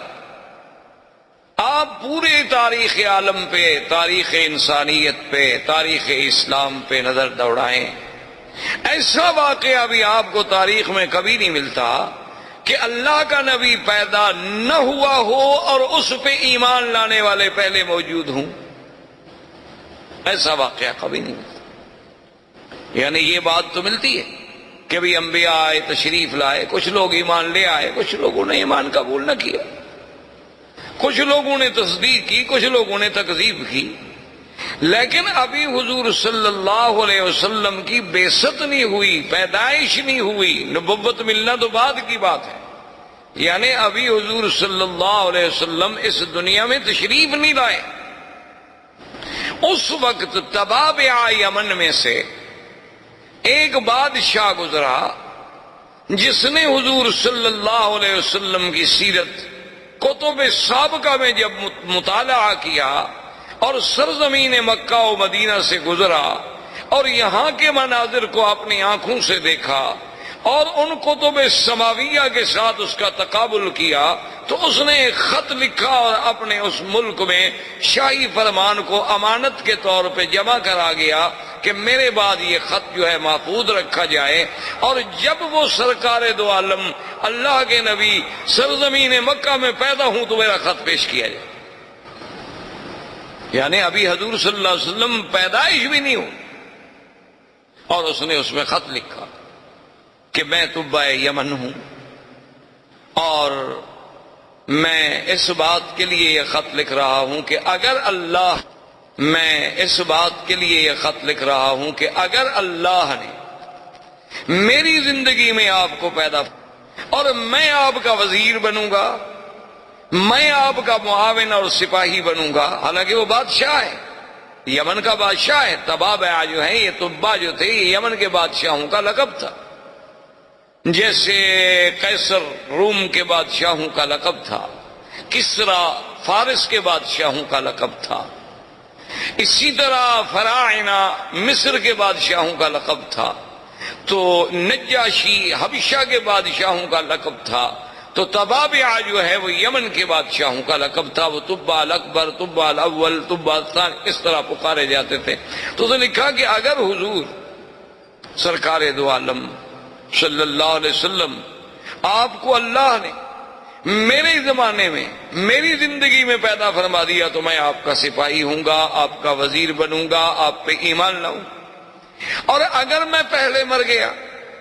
آپ پورے تاریخ عالم پہ، تاریخ انسانیت پہ، تاریخ اسلام پہ نظر دوڑائیں، ایسا واقعہ بھی آپ کو تاریخ میں کبھی نہیں ملتا کہ اللہ کا نبی پیدا نہ ہوا ہو اور اس پہ ایمان لانے والے پہلے موجود ہوں، ایسا واقعہ کبھی نہیں ملتا۔ یعنی یہ بات تو ملتی ہے کہ بھی انبیاء آئے، تشریف لائے، کچھ لوگ ایمان لے آئے، کچھ لوگوں نے ایمان قبول نہ کیا، کچھ لوگوں نے تصدیق کی، کچھ لوگوں نے تکذیب کی، لیکن ابھی حضور صلی اللہ علیہ وسلم کی بعثت نہیں ہوئی، پیدائش نہیں ہوئی، نبوت ملنا تو بعد کی بات ہے۔ یعنی ابھی حضور صلی اللہ علیہ وسلم اس دنیا میں تشریف نہیں لائے۔ اس وقت تبابع یمن میں سے ایک بادشاہ گزرا جس نے حضور صلی اللہ علیہ وسلم کی سیرت کتب سابقہ میں جب مطالعہ کیا اور سرزمین مکہ و مدینہ سے گزرا اور یہاں کے مناظر کو اپنی آنکھوں سے دیکھا اور ان کتب سماویہ کے ساتھ اس کا تقابل کیا، تو اس نے ایک خط لکھا اور اپنے اس ملک میں شاہی فرمان کو امانت کے طور پہ جمع کرا گیا کہ میرے بعد یہ خط جو ہے محفوظ رکھا جائے، اور جب وہ سرکار دو عالم اللہ کے نبی سرزمین مکہ میں پیدا ہوں تو میرا خط پیش کیا جائے۔ یعنی ابھی حضور صلی اللہ علیہ وسلم پیدائش بھی نہیں ہو، اور اس نے اس میں خط لکھا کہ میں تبع یمن ہوں، اور میں اس بات کے لیے یہ خط لکھ رہا ہوں کہ اگر اللہ نے میری زندگی میں آپ کو پیدا اور میں آپ کا وزیر بنوں گا، میں آپ کا معاون اور سپاہی بنوں گا۔ حالانکہ وہ بادشاہ ہے، یمن کا بادشاہ ہے۔ تبابع جو ہیں، یہ تبع جو تھے، یہ یمن کے بادشاہوں کا لقب تھا، جیسے قیصر روم کے بادشاہوں کا لقب تھا، کسرا فارس کے بادشاہوں کا لقب تھا، اسی طرح فراعنہ مصر کے بادشاہوں کا لقب تھا، تو نجاشی حبشہ کے بادشاہوں کا لقب تھا، تو تبابع جو ہے وہ یمن کے بادشاہوں کا لقب تھا۔ وہ تبع الاکبر، تبع الاول، تبع الثانی، اس طرح پکارے جاتے تھے۔ تو اس نے لکھا کہ اگر حضور سرکار دو عالم صلی اللہ علیہ وسلم آپ کو اللہ نے میرے زمانے میں میری زندگی میں پیدا فرما دیا تو میں آپ کا سپاہی ہوں گا، آپ کا وزیر بنوں گا، آپ پہ ایمان لاؤں۔ اور اگر میں پہلے مر گیا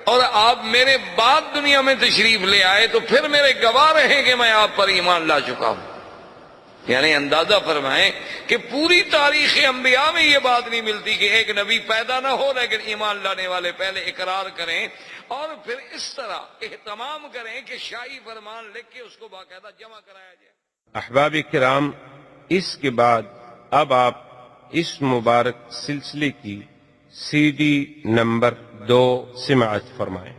اور آپ میرے بعد دنیا میں تشریف لے آئے تو پھر میرے گواہ رہیں کہ میں آپ پر ایمان لا چکا ہوں۔ یعنی اندازہ فرمائیں کہ پوری تاریخ انبیاء میں یہ بات نہیں ملتی کہ ایک نبی پیدا نہ ہو لیکن ایمان لانے والے پہلے اقرار کریں اور پھر اس طرح اہتمام کریں کہ شاہی فرمان لکھ کے اس کو باقاعدہ جمع کرایا جائے۔ احباب کرام، اس کے بعد اب آپ اس مبارک سلسلے کی CD نمبر 2 سماعت فرمائیں۔